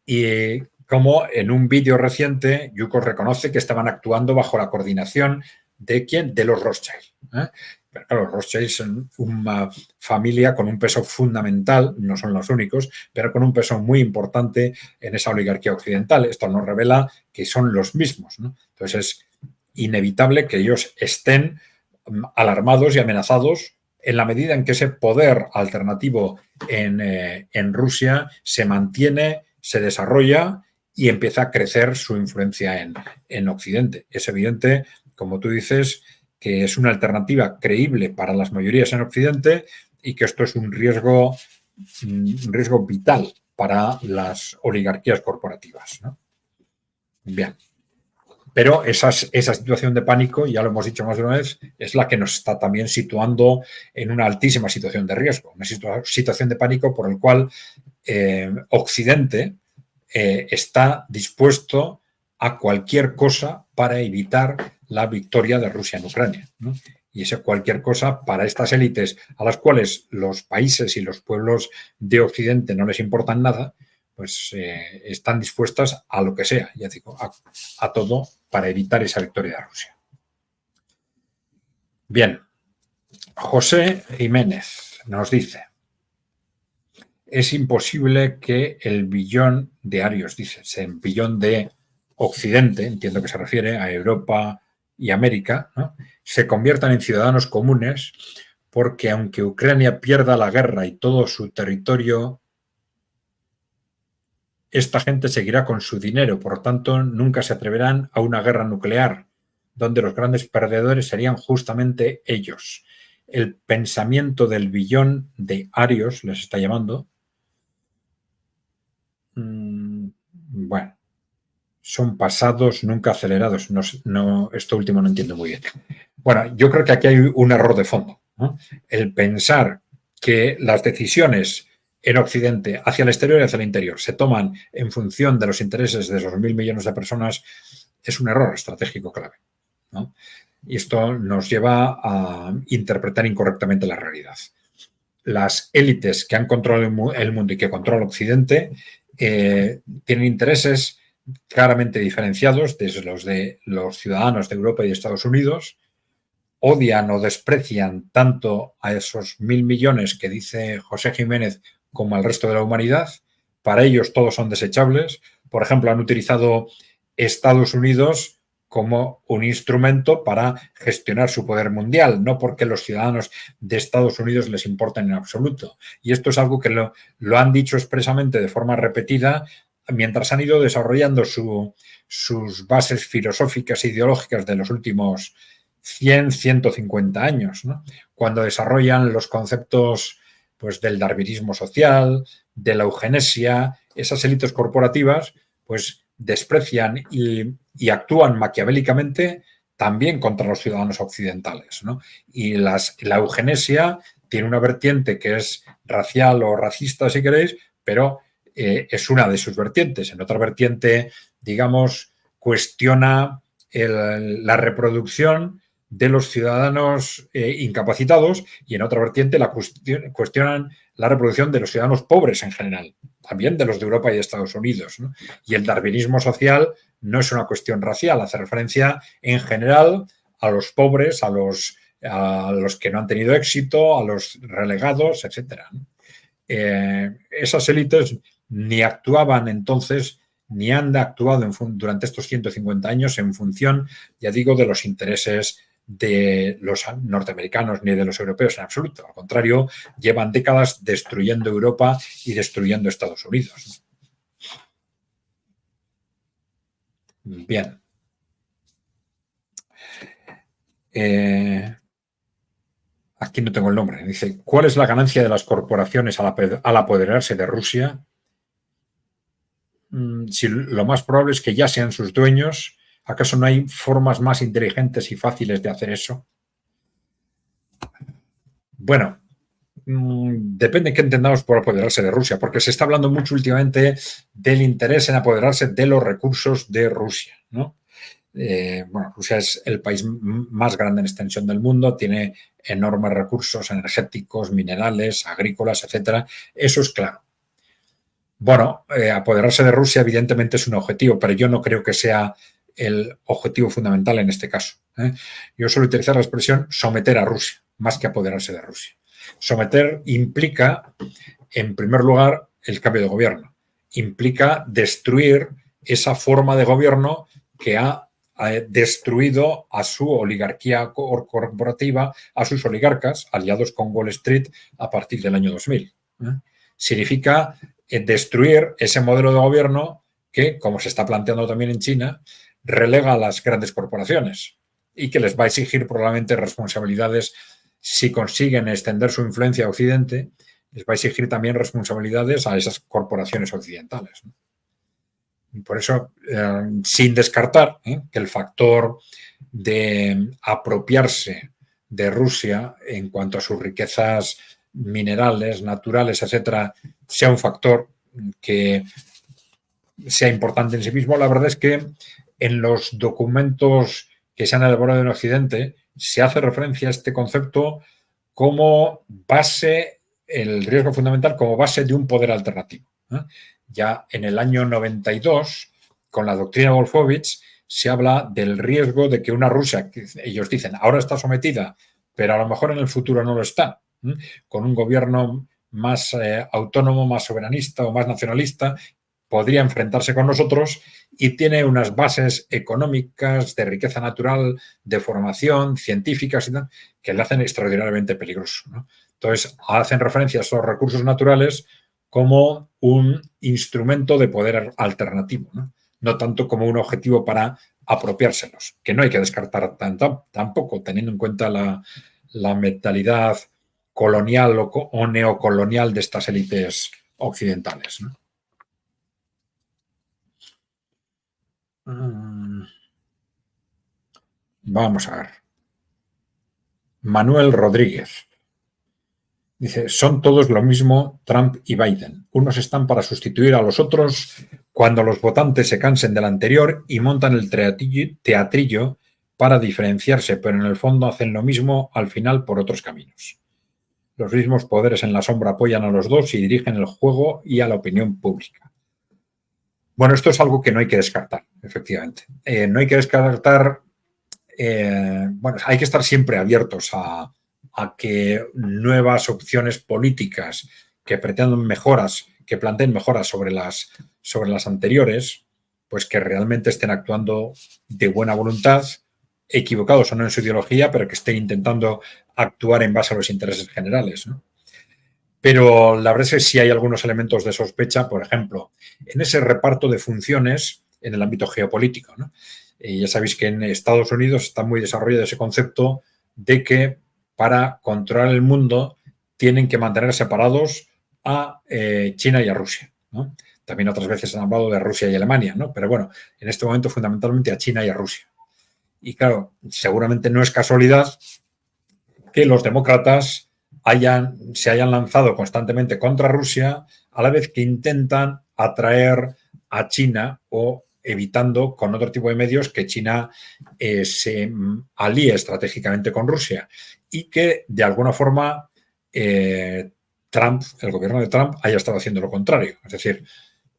Y como en un vídeo reciente, Yukos reconoce que estaban actuando bajo la coordinación de ¿quién? De los Rothschild, ¿eh? Pero claro, los Rothschild son una familia con un peso fundamental, no son los únicos, pero con un peso muy importante en esa oligarquía occidental. Esto nos revela que son los mismos, ¿no? Entonces es inevitable que ellos estén alarmados y amenazados en la medida en que ese poder alternativo en Rusia se mantiene, se desarrolla y empieza a crecer su influencia en Occidente. Es evidente, como tú dices, que es una alternativa creíble para las mayorías en Occidente y que esto es un riesgo vital para las oligarquías corporativas, ¿no? Bien. Pero esa situación de pánico, ya lo hemos dicho más de una vez, es la que nos está también situando en una altísima situación de riesgo, una situación de pánico por el cual Occidente está dispuesto a cualquier cosa para evitar la victoria de Rusia en Ucrania, ¿no? Y esa cualquier cosa para estas élites a las cuales los países y los pueblos de Occidente no les importan nada, pues están dispuestas a lo que sea, ya digo, a todo para evitar esa victoria de Rusia. Bien, José Jiménez nos dice: es imposible que el billón de arios, dice, el billón de Occidente, entiendo que se refiere a Europa y América, ¿no?, se conviertan en ciudadanos comunes, porque aunque Ucrania pierda la guerra y todo su territorio, esta gente seguirá con su dinero, por tanto, nunca se atreverán a una guerra nuclear, donde los grandes perdedores serían justamente ellos. El pensamiento del billón de arios, les está llamando, bueno, son pasados, nunca acelerados. No, esto último no entiendo muy bien. Bueno, yo creo que aquí hay un error de fondo, ¿no? El pensar que las decisiones en Occidente, hacia el exterior y hacia el interior, se toman en función de los intereses de esos 1.000 millones de personas es un error estratégico clave, ¿no? Y esto nos lleva a interpretar incorrectamente la realidad. Las élites que han controlado el mundo y que controlan Occidente tienen intereses claramente diferenciados desde los de los ciudadanos de Europa y de Estados Unidos. Odian o desprecian tanto a esos 1.000 millones que dice José Jiménez como al resto de la humanidad. Para ellos todos son desechables. Por ejemplo, han utilizado Estados Unidos como un instrumento para gestionar su poder mundial, no porque los ciudadanos de Estados Unidos les importen en absoluto. Y esto es algo que lo han dicho expresamente de forma repetida mientras han ido desarrollando sus bases filosóficas e ideológicas de los últimos 100, 150 años, ¿no? Cuando desarrollan los conceptos, pues, del darwinismo social, de la eugenesia, esas élites corporativas, pues desprecian y actúan maquiavélicamente también contra los ciudadanos occidentales, ¿no? Y la eugenesia tiene una vertiente que es racial o racista, si queréis, pero es una de sus vertientes. En otra vertiente, digamos, cuestiona la reproducción de los ciudadanos incapacitados, y en otra vertiente cuestionan la reproducción de los ciudadanos pobres en general, también de los de Europa y de Estados Unidos, ¿no? Y el darwinismo social no es una cuestión racial, hace referencia en general a los pobres, a los que no han tenido éxito, a los relegados, etc., ¿no? Esas élites ni actuaban entonces ni han actuado durante estos 150 años en función, ya digo, de los intereses de los norteamericanos ni de los europeos en absoluto. Al contrario, llevan décadas destruyendo Europa y destruyendo Estados Unidos. Bien. Aquí no tengo el nombre. Dice, ¿cuál es la ganancia de las corporaciones al apoderarse de Rusia? Si lo más probable es que ya sean sus dueños, ¿acaso no hay formas más inteligentes y fáciles de hacer eso? Bueno, depende de qué entendamos por apoderarse de Rusia, porque se está hablando mucho últimamente del interés en apoderarse de los recursos de Rusia, ¿no? Bueno, Rusia es el país más grande en extensión del mundo, tiene enormes recursos energéticos, minerales, agrícolas, etcétera. Eso es claro. Bueno, apoderarse de Rusia evidentemente es un objetivo, pero yo no creo que sea el objetivo fundamental en este caso. Yo suelo utilizar la expresión someter a Rusia, más que apoderarse de Rusia. Someter implica, en primer lugar, el cambio de gobierno. Implica destruir esa forma de gobierno que ha destruido a su oligarquía corporativa, a sus oligarcas, aliados con Wall Street a partir del año 2000. Significa destruir ese modelo de gobierno que, como se está planteando también en China, relega a las grandes corporaciones y que les va a exigir probablemente responsabilidades si consiguen extender su influencia a Occidente, les va a exigir también responsabilidades a esas corporaciones occidentales. Por eso, sin descartar que el factor de apropiarse de Rusia en cuanto a sus riquezas minerales, naturales, etcétera, sea un factor que sea importante en sí mismo, la verdad es que en los documentos que se han elaborado en Occidente se hace referencia a este concepto como base, el riesgo fundamental como base de un poder alternativo. Ya en el año 92, con la doctrina Wolfowitz, se habla del riesgo de que una Rusia, que ellos dicen, ahora está sometida, pero a lo mejor en el futuro no lo está, con un gobierno más autónomo, más soberanista o más nacionalista, podría enfrentarse con nosotros y tiene unas bases económicas, de riqueza natural, de formación, científicas y tal, que le hacen extraordinariamente peligroso, ¿no? Entonces, hacen referencia a esos recursos naturales como un instrumento de poder alternativo, no tanto como un objetivo para apropiárselos, que no hay que descartar tampoco, teniendo en cuenta la mentalidad colonial o neocolonial de estas élites occidentales, ¿no? Vamos a ver. Manuel Rodríguez dice, son todos lo mismo Trump y Biden. Unos están para sustituir a los otros cuando los votantes se cansen del anterior y montan el teatrillo para diferenciarse, pero en el fondo hacen lo mismo al final por otros caminos. Los mismos poderes en la sombra apoyan a los dos y dirigen el juego y a la opinión pública. Bueno, esto es algo que no hay que descartar, efectivamente. No hay que descartar, bueno, hay que estar siempre abiertos a que nuevas opciones políticas que pretendan mejoras, que planteen mejoras sobre las anteriores, pues que realmente estén actuando de buena voluntad, equivocados o no en su ideología, pero que estén intentando actuar en base a los intereses generales, ¿no? Pero la verdad es que sí hay algunos elementos de sospecha, por ejemplo, en ese reparto de funciones en el ámbito geopolítico, ¿no? Y ya sabéis que en Estados Unidos está muy desarrollado ese concepto de que para controlar el mundo tienen que mantener separados a China y a Rusia, ¿no? También otras veces han hablado de Rusia y Alemania, ¿no? Pero bueno, en este momento fundamentalmente a China y a Rusia. Y claro, seguramente no es casualidad que los demócratas se hayan lanzado constantemente contra Rusia a la vez que intentan atraer a China o evitando con otro tipo de medios que China se alíe estratégicamente con Rusia y que de alguna forma Trump, el gobierno de Trump, haya estado haciendo lo contrario. Es decir,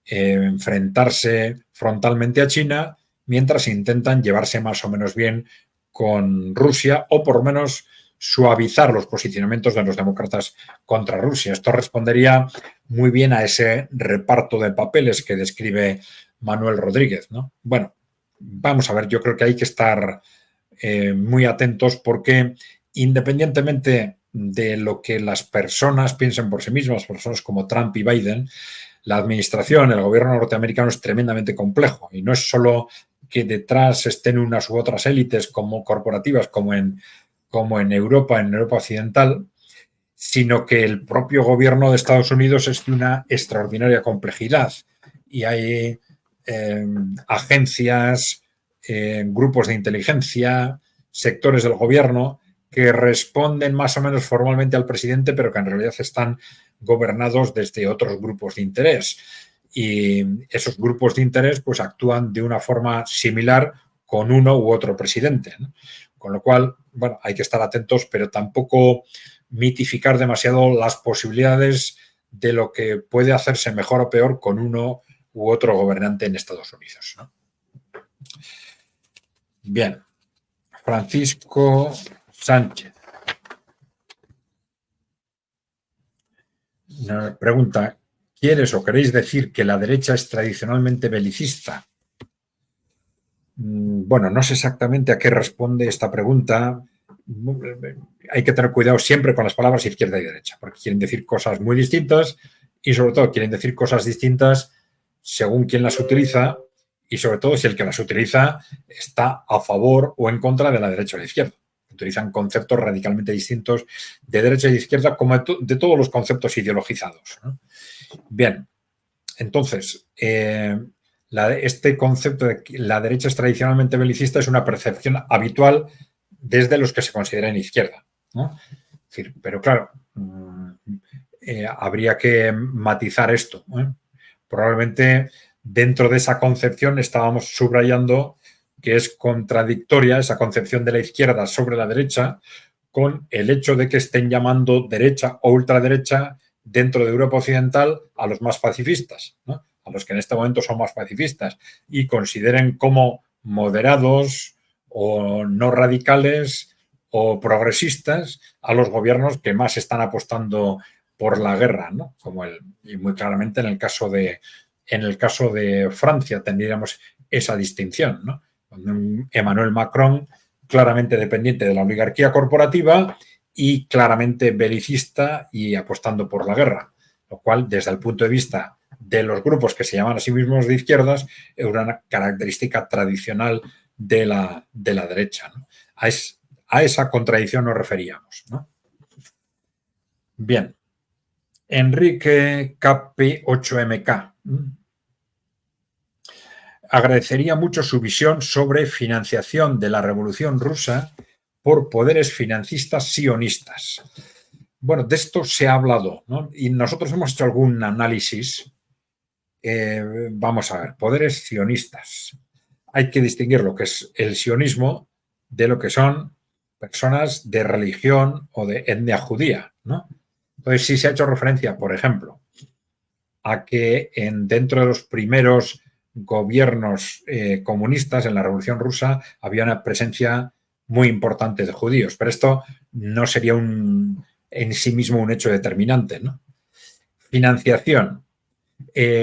enfrentarse frontalmente a China mientras intentan llevarse más o menos bien con Rusia o por lo menos suavizar los posicionamientos de los demócratas contra Rusia. Esto respondería muy bien a ese reparto de papeles que describe Manuel Rodríguez, ¿no? Bueno, vamos a ver, yo creo que hay que estar muy atentos porque independientemente de lo que las personas piensen por sí mismas, personas como Trump y Biden, la administración, el gobierno norteamericano es tremendamente complejo y no es solo que detrás estén unas u otras élites como corporativas como en Europa, en Europa occidental, sino que el propio gobierno de Estados Unidos es de una extraordinaria complejidad y hay agencias, grupos de inteligencia, sectores del gobierno que responden más o menos formalmente al presidente, pero que en realidad están gobernados desde otros grupos de interés. Y esos grupos de interés pues actúan de una forma similar con uno u otro presidente, ¿no? Con lo cual, bueno, hay que estar atentos, pero tampoco mitificar demasiado las posibilidades de lo que puede hacerse mejor o peor con uno u otro gobernante en Estados Unidos, ¿no? Bien, Francisco Sánchez nos pregunta: ¿quieres o queréis decir que la derecha es tradicionalmente belicista? Bueno, no sé exactamente a qué responde esta pregunta. Hay que tener cuidado siempre con las palabras izquierda y derecha, porque quieren decir cosas muy distintas y sobre todo quieren decir cosas distintas según quién las utiliza y sobre todo si el que las utiliza está a favor o en contra de la derecha o la izquierda. Utilizan conceptos radicalmente distintos de derecha y de izquierda como de todos los conceptos ideologizados, ¿no? Bien, entonces, este concepto de que la derecha es tradicionalmente belicista es una percepción habitual desde los que se consideran izquierda, ¿no? Es decir, pero claro, habría que matizar esto, ¿eh? Probablemente dentro de esa concepción estábamos subrayando que es contradictoria esa concepción de la izquierda sobre la derecha con el hecho de que estén llamando derecha o ultraderecha dentro de Europa Occidental a los más pacifistas, ¿no? A los que en este momento son más pacifistas y consideren como moderados o no radicales o progresistas a los gobiernos que más están apostando por la guerra, ¿no? Y muy claramente en el caso de Francia tendríamos esa distinción, ¿no? Emmanuel Macron claramente dependiente de la oligarquía corporativa y claramente belicista y apostando por la guerra, lo cual desde el punto de vista de los grupos que se llaman a sí mismos de izquierdas es una característica tradicional de la derecha, ¿no? A esa contradicción nos referíamos, ¿no? Bien, Enrique KP8MK agradecería mucho su visión sobre financiación de la Revolución Rusa por poderes financistas sionistas. Bueno, de esto se ha hablado, ¿no? Y nosotros hemos hecho algún análisis. Vamos a ver, poderes sionistas. Hay que distinguir lo que es el sionismo de lo que son personas de religión o de etnia judía, ¿no? Entonces, sí se ha hecho referencia, por ejemplo, a que dentro de los primeros gobiernos comunistas en la Revolución Rusa había una presencia muy importante de judíos, pero esto no sería en sí mismo un hecho determinante, ¿no? Financiación.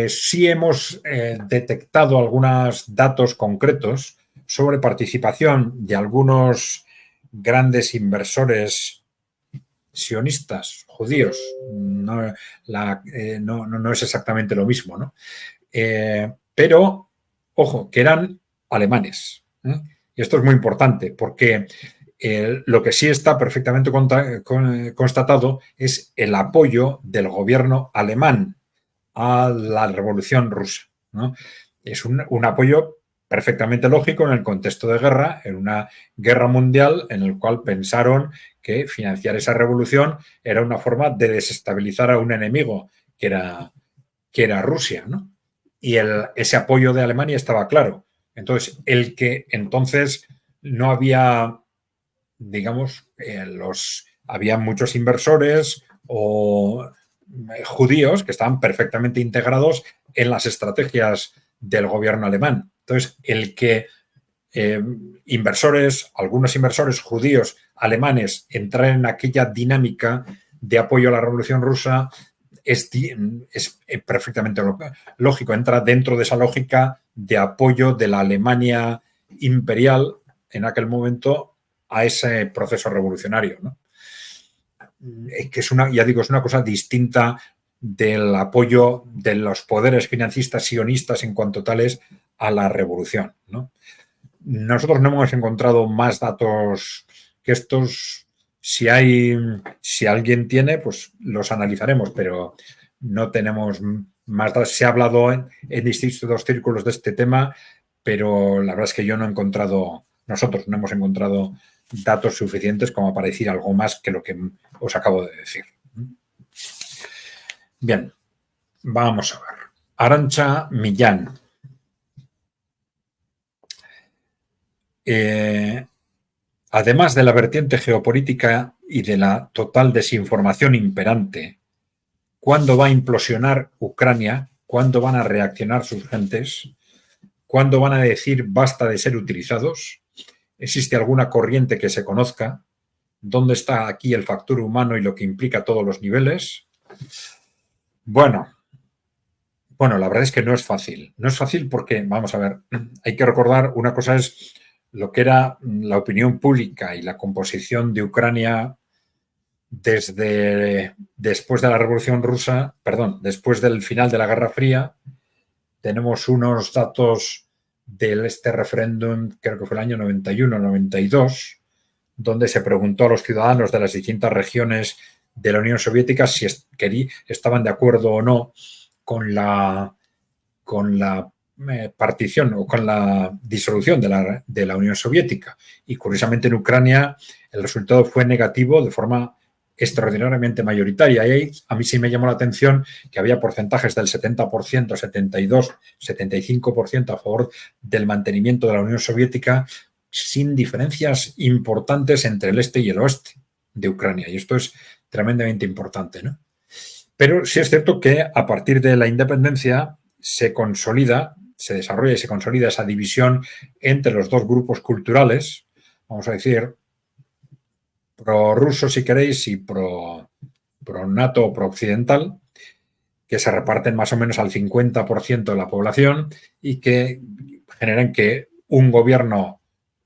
Sí hemos detectado algunos datos concretos sobre participación de algunos grandes inversores sionistas judíos. No es exactamente lo mismo, ¿no? Pero, ojo, que eran alemanes, ¿eh? Y esto es muy importante porque lo que sí está perfectamente constatado es el apoyo del gobierno alemán a la Revolución Rusa, ¿no? Es un apoyo perfectamente lógico en el contexto de guerra, en una guerra mundial en el cual pensaron que financiar esa revolución era una forma de desestabilizar a un enemigo que era Rusia, ¿no? Y ese apoyo de Alemania estaba claro. Entonces, el que entonces no había, digamos, había muchos inversores o judíos que estaban perfectamente integrados en las estrategias del gobierno alemán. Entonces, el que algunos inversores judíos alemanes entraran en aquella dinámica de apoyo a la Revolución Rusa es perfectamente lógico, entra dentro de esa lógica de apoyo de la Alemania imperial en aquel momento a ese proceso revolucionario, ¿no? Que es ya digo, es una cosa distinta del apoyo de los poderes financistas sionistas en cuanto tales a la revolución, ¿no? Nosotros no hemos encontrado más datos que estos. Si alguien tiene, pues los analizaremos, pero no tenemos más datos. Se ha hablado en distintos círculos de este tema, pero la verdad es que nosotros no hemos encontrado datos suficientes como para decir algo más que lo que os acabo de decir. Bien, vamos a ver. Arantxa Millán. Además de la vertiente geopolítica y de la total desinformación imperante, ¿cuándo va a implosionar Ucrania? ¿Cuándo van a reaccionar sus gentes? ¿Cuándo van a decir basta de ser utilizados? ¿Existe alguna corriente que se conozca? ¿Dónde está aquí el factor humano y lo que implica a todos los niveles? Bueno, la verdad es que no es fácil. No es fácil porque, vamos a ver, hay que recordar, una cosa es lo que era la opinión pública y la composición de Ucrania después de la Revolución Rusa, después del final de la Guerra Fría. Tenemos unos datos de este referéndum, creo que fue el año 91-92, donde se preguntó a los ciudadanos de las distintas regiones de la Unión Soviética si estaban de acuerdo o no con la partición o con la disolución de la Unión Soviética. Y curiosamente en Ucrania el resultado fue negativo de forma extraordinariamente mayoritaria. Y ahí a mí sí me llamó la atención que había porcentajes del 70%, 72%, 75% a favor del mantenimiento de la Unión Soviética, sin diferencias importantes entre el este y el oeste de Ucrania. Y esto es tremendamente importante, ¿no? Pero sí es cierto que a partir de la independencia se desarrolla y se consolida esa división entre los dos grupos culturales, vamos a decir, pro-ruso, si queréis, y pro-NATO o pro-occidental, que se reparten más o menos al 50% de la población y que generan que un gobierno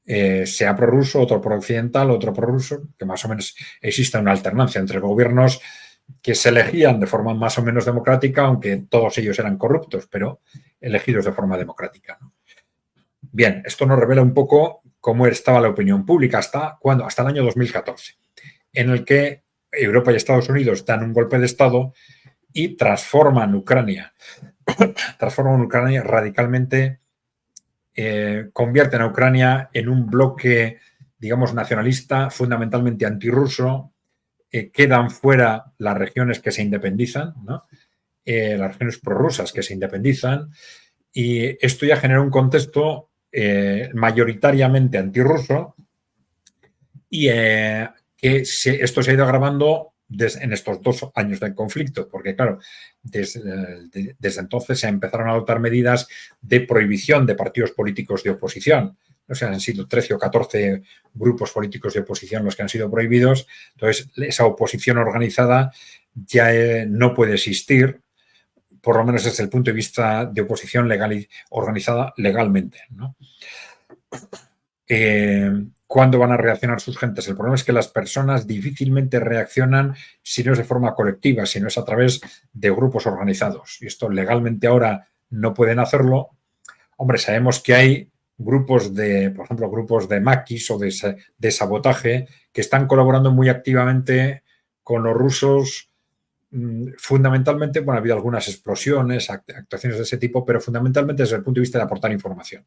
sea prorruso, otro pro-occidental, otro prorruso, que más o menos exista una alternancia entre gobiernos que se elegían de forma más o menos democrática, aunque todos ellos eran corruptos, pero elegidos de forma democrática, ¿no? Bien, esto nos revela un poco cómo estaba la opinión pública hasta el año 2014, en el que Europa y Estados Unidos dan un golpe de Estado y transforman Ucrania radicalmente, convierten a Ucrania en un bloque, digamos, nacionalista, fundamentalmente antirruso. Quedan fuera las regiones que se independizan, ¿no? Las regiones prorrusas que se independizan, y esto ya genera un contexto mayoritariamente antirruso y que esto se ha ido agravando en estos 2 años del conflicto, porque claro, desde entonces se empezaron a adoptar medidas de prohibición de partidos políticos de oposición. No sé, han sido 13 o 14 grupos políticos de oposición los que han sido prohibidos. Entonces, esa oposición organizada ya no puede existir, por lo menos desde el punto de vista de oposición organizada legalmente, ¿no? ¿Cuándo van a reaccionar sus gentes? El problema es que las personas difícilmente reaccionan si no es de forma colectiva, si no es a través de grupos organizados. Y esto legalmente ahora no pueden hacerlo. Hombre, sabemos que hay grupos por ejemplo, grupos de maquis o de sabotaje que están colaborando muy activamente con los rusos. Fundamentalmente, bueno, ha habido algunas explosiones, actuaciones de ese tipo, pero fundamentalmente desde el punto de vista de aportar información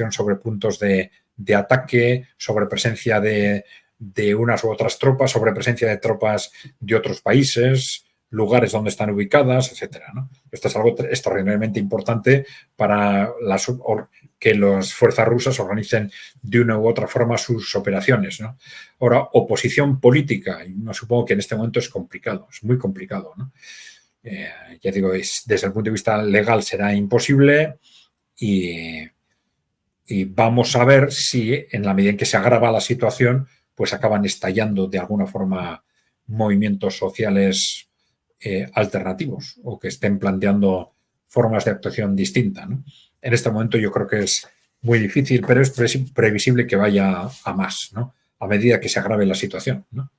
sobre puntos de ataque, sobre presencia de unas u otras tropas, sobre presencia de tropas de otros países, lugares donde están ubicadas, etcétera, ¿no? Esto es algo extraordinariamente importante para que las fuerzas rusas organicen de una u otra forma sus operaciones, ¿no? Ahora, oposición política, y supongo que en este momento es complicado, es muy complicado, ¿no? Ya digo, desde el punto de vista legal será imposible y vamos a ver si en la medida en que se agrava la situación, pues acaban estallando de alguna forma movimientos sociales alternativos o que estén planteando formas de actuación distintas, ¿no? En este momento yo creo que es muy difícil, pero es previsible que vaya a más, ¿no? A medida que se agrave la situación, ¿no?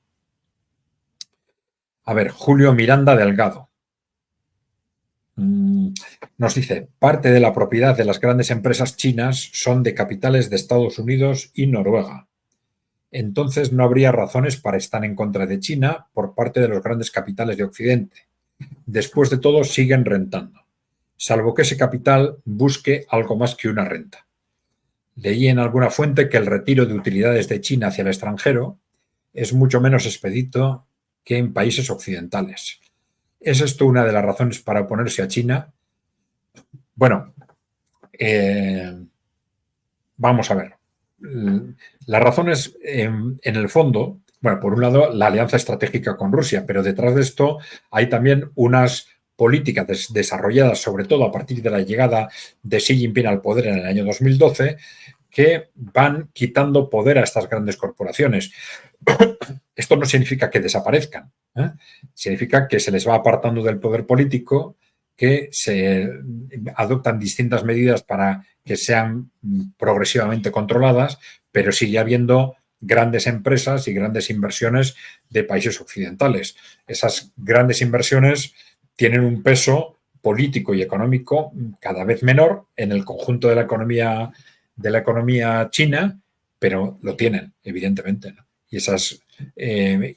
A ver, Julio Miranda Delgado. Nos dice, parte de la propiedad de las grandes empresas chinas son de capitales de Estados Unidos y Noruega. Entonces no habría razones para estar en contra de China por parte de los grandes capitales de Occidente. Después de todo, siguen rentando, salvo que ese capital busque algo más que una renta. Leí en alguna fuente que el retiro de utilidades de China hacia el extranjero es mucho menos expedito que en países occidentales. ¿Es esto una de las razones para oponerse a China? Bueno, vamos a ver. Las razones, en el fondo, bueno, por un lado, la alianza estratégica con Rusia, pero detrás de esto hay también unas políticas desarrolladas, sobre todo a partir de la llegada de Xi Jinping al poder en el año 2012, que van quitando poder a estas grandes corporaciones. Esto no significa que desaparezcan, ¿eh? Significa que se les va apartando del poder político, que se adoptan distintas medidas para que sean progresivamente controladas, pero sigue habiendo grandes empresas y grandes inversiones de países occidentales. Esas grandes inversiones tienen un peso político y económico cada vez menor en el conjunto de la economía china, pero lo tienen, evidentemente, ¿no? Y esas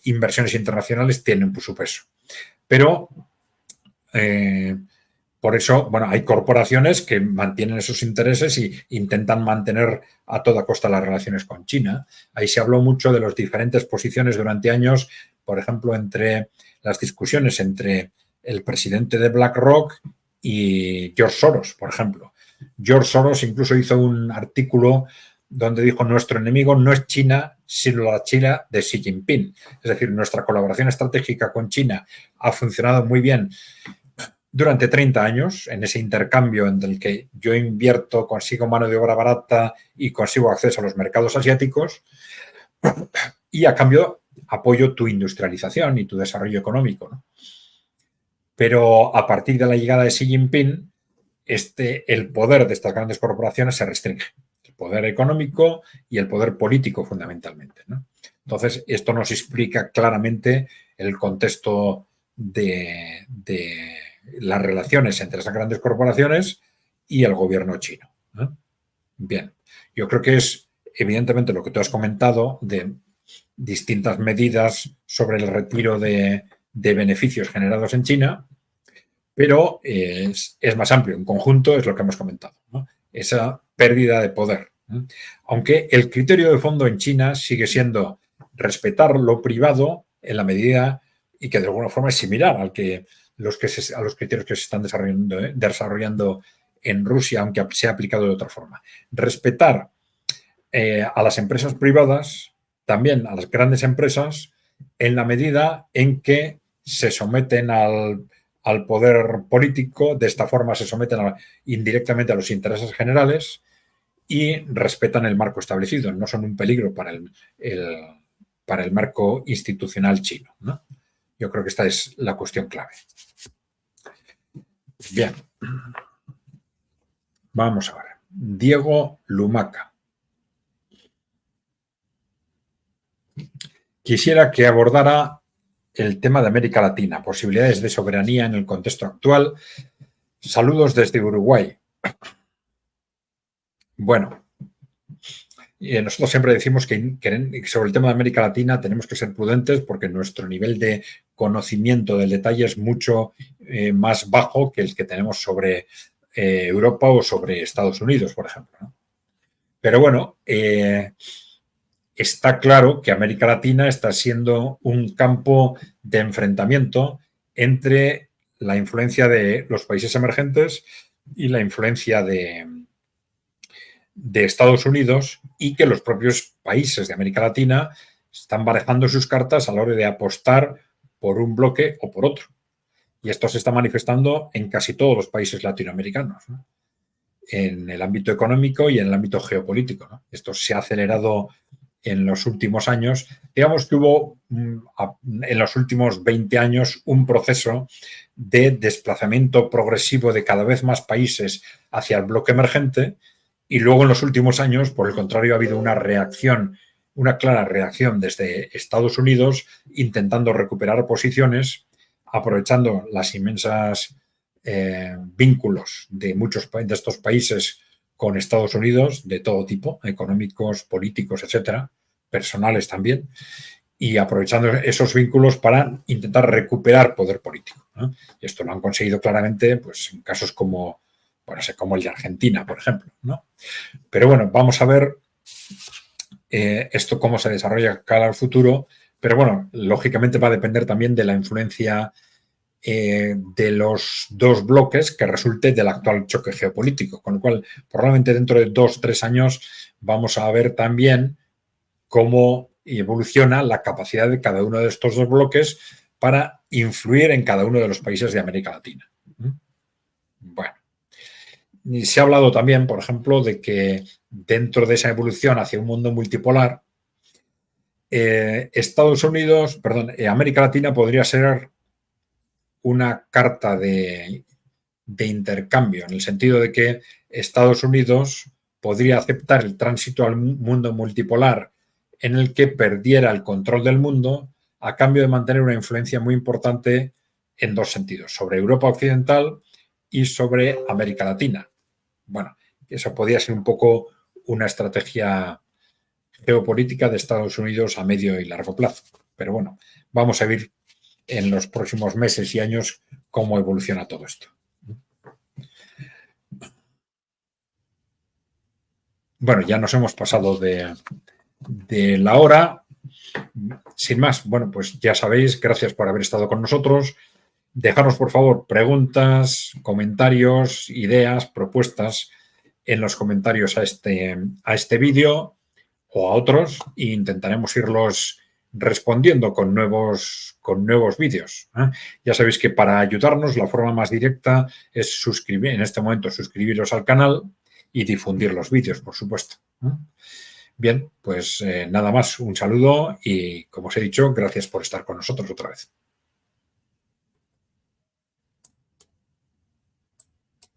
inversiones internacionales tienen su peso. Pero por eso, bueno, hay corporaciones que mantienen esos intereses y intentan mantener a toda costa las relaciones con China. Ahí se habló mucho de las diferentes posiciones durante años, por ejemplo, entre las discusiones entre el presidente de BlackRock y George Soros, por ejemplo. George Soros incluso hizo un artículo donde dijo: nuestro enemigo no es China, sino la China de Xi Jinping. Es decir, nuestra colaboración estratégica con China ha funcionado muy bien durante 30 años, en ese intercambio en el que yo invierto, consigo mano de obra barata y consigo acceso a los mercados asiáticos, y a cambio apoyo tu industrialización y tu desarrollo económico, ¿no? Pero a partir de la llegada de Xi Jinping, el poder de estas grandes corporaciones se restringe. El poder económico y el poder político, fundamentalmente, ¿no? Entonces, esto nos explica claramente el contexto de las relaciones entre esas grandes corporaciones y el gobierno chino, ¿no? Bien, yo creo que es evidentemente lo que tú has comentado de distintas medidas sobre el retiro de beneficios generados en China, pero es más amplio. En conjunto es lo que hemos comentado, ¿no? Esa pérdida de poder, ¿no? Aunque el criterio de fondo en China sigue siendo respetar lo privado en la medida y que de alguna forma es similar a los criterios que se están desarrollando en Rusia, aunque sea aplicado de otra forma. Respetar a las empresas privadas, también a las grandes empresas, en la medida en que se someten al poder político, de esta forma se someten indirectamente a los intereses generales y respetan el marco establecido, no son un peligro para el marco institucional chino, ¿no? Yo creo que esta es la cuestión clave. Bien. Vamos a ver. Diego Lumaca. Quisiera que abordara el tema de América Latina, posibilidades de soberanía en el contexto actual. Saludos desde Uruguay. Bueno, nosotros siempre decimos que sobre el tema de América Latina tenemos que ser prudentes porque nuestro nivel de conocimiento del detalle es mucho más bajo que el que tenemos sobre Europa o sobre Estados Unidos, por ejemplo, ¿no? Pero bueno, está claro que América Latina está siendo un campo de enfrentamiento entre la influencia de los países emergentes y la influencia de Estados Unidos, y que los propios países de América Latina están barajando sus cartas a la hora de apostar por un bloque o por otro. Y esto se está manifestando en casi todos los países latinoamericanos, ¿no? En el ámbito económico y en el ámbito geopolítico, ¿no? Esto se ha acelerado en los últimos años. Digamos que hubo en los últimos 20 años un proceso de desplazamiento progresivo de cada vez más países hacia el bloque emergente, y luego en los últimos años, por el contrario, ha habido una reacción, una clara reacción desde Estados Unidos intentando recuperar posiciones, aprovechando las inmensas vínculos de muchos de estos países con Estados Unidos, de todo tipo, económicos, políticos, etcétera, personales también, y aprovechando esos vínculos para intentar recuperar poder político, ¿no? Y esto lo han conseguido claramente, pues, en casos como, bueno, como el de Argentina, por ejemplo, ¿no? Pero bueno, vamos a ver esto cómo se desarrolla cara al futuro, pero bueno, lógicamente va a depender también de la influencia de los dos bloques que resulte del actual choque geopolítico, con lo cual probablemente dentro de 2-3 años vamos a ver también cómo evoluciona la capacidad de cada uno de estos dos bloques para influir en cada uno de los países de América Latina. Bueno, y se ha hablado también, por ejemplo, de que dentro de esa evolución hacia un mundo multipolar, América Latina podría ser una carta de intercambio, en el sentido de que Estados Unidos podría aceptar el tránsito al mundo multipolar en el que perdiera el control del mundo a cambio de mantener una influencia muy importante en dos sentidos, sobre Europa Occidental y sobre América Latina. Bueno, eso podría ser un poco una estrategia geopolítica de Estados Unidos a medio y largo plazo. Pero bueno, vamos a ver en los próximos meses y años cómo evoluciona todo esto. Bueno, ya nos hemos pasado de la hora. Sin más, bueno, pues ya sabéis, gracias por haber estado con nosotros. Dejaros, por favor, preguntas, comentarios, ideas, propuestas en los comentarios a este vídeo o a otros, e intentaremos irlos respondiendo con nuevos vídeos. Ya sabéis que para ayudarnos la forma más directa es suscribiros al canal y difundir los vídeos, por supuesto. Bien, pues nada más, un saludo y, como os he dicho, gracias por estar con nosotros otra vez.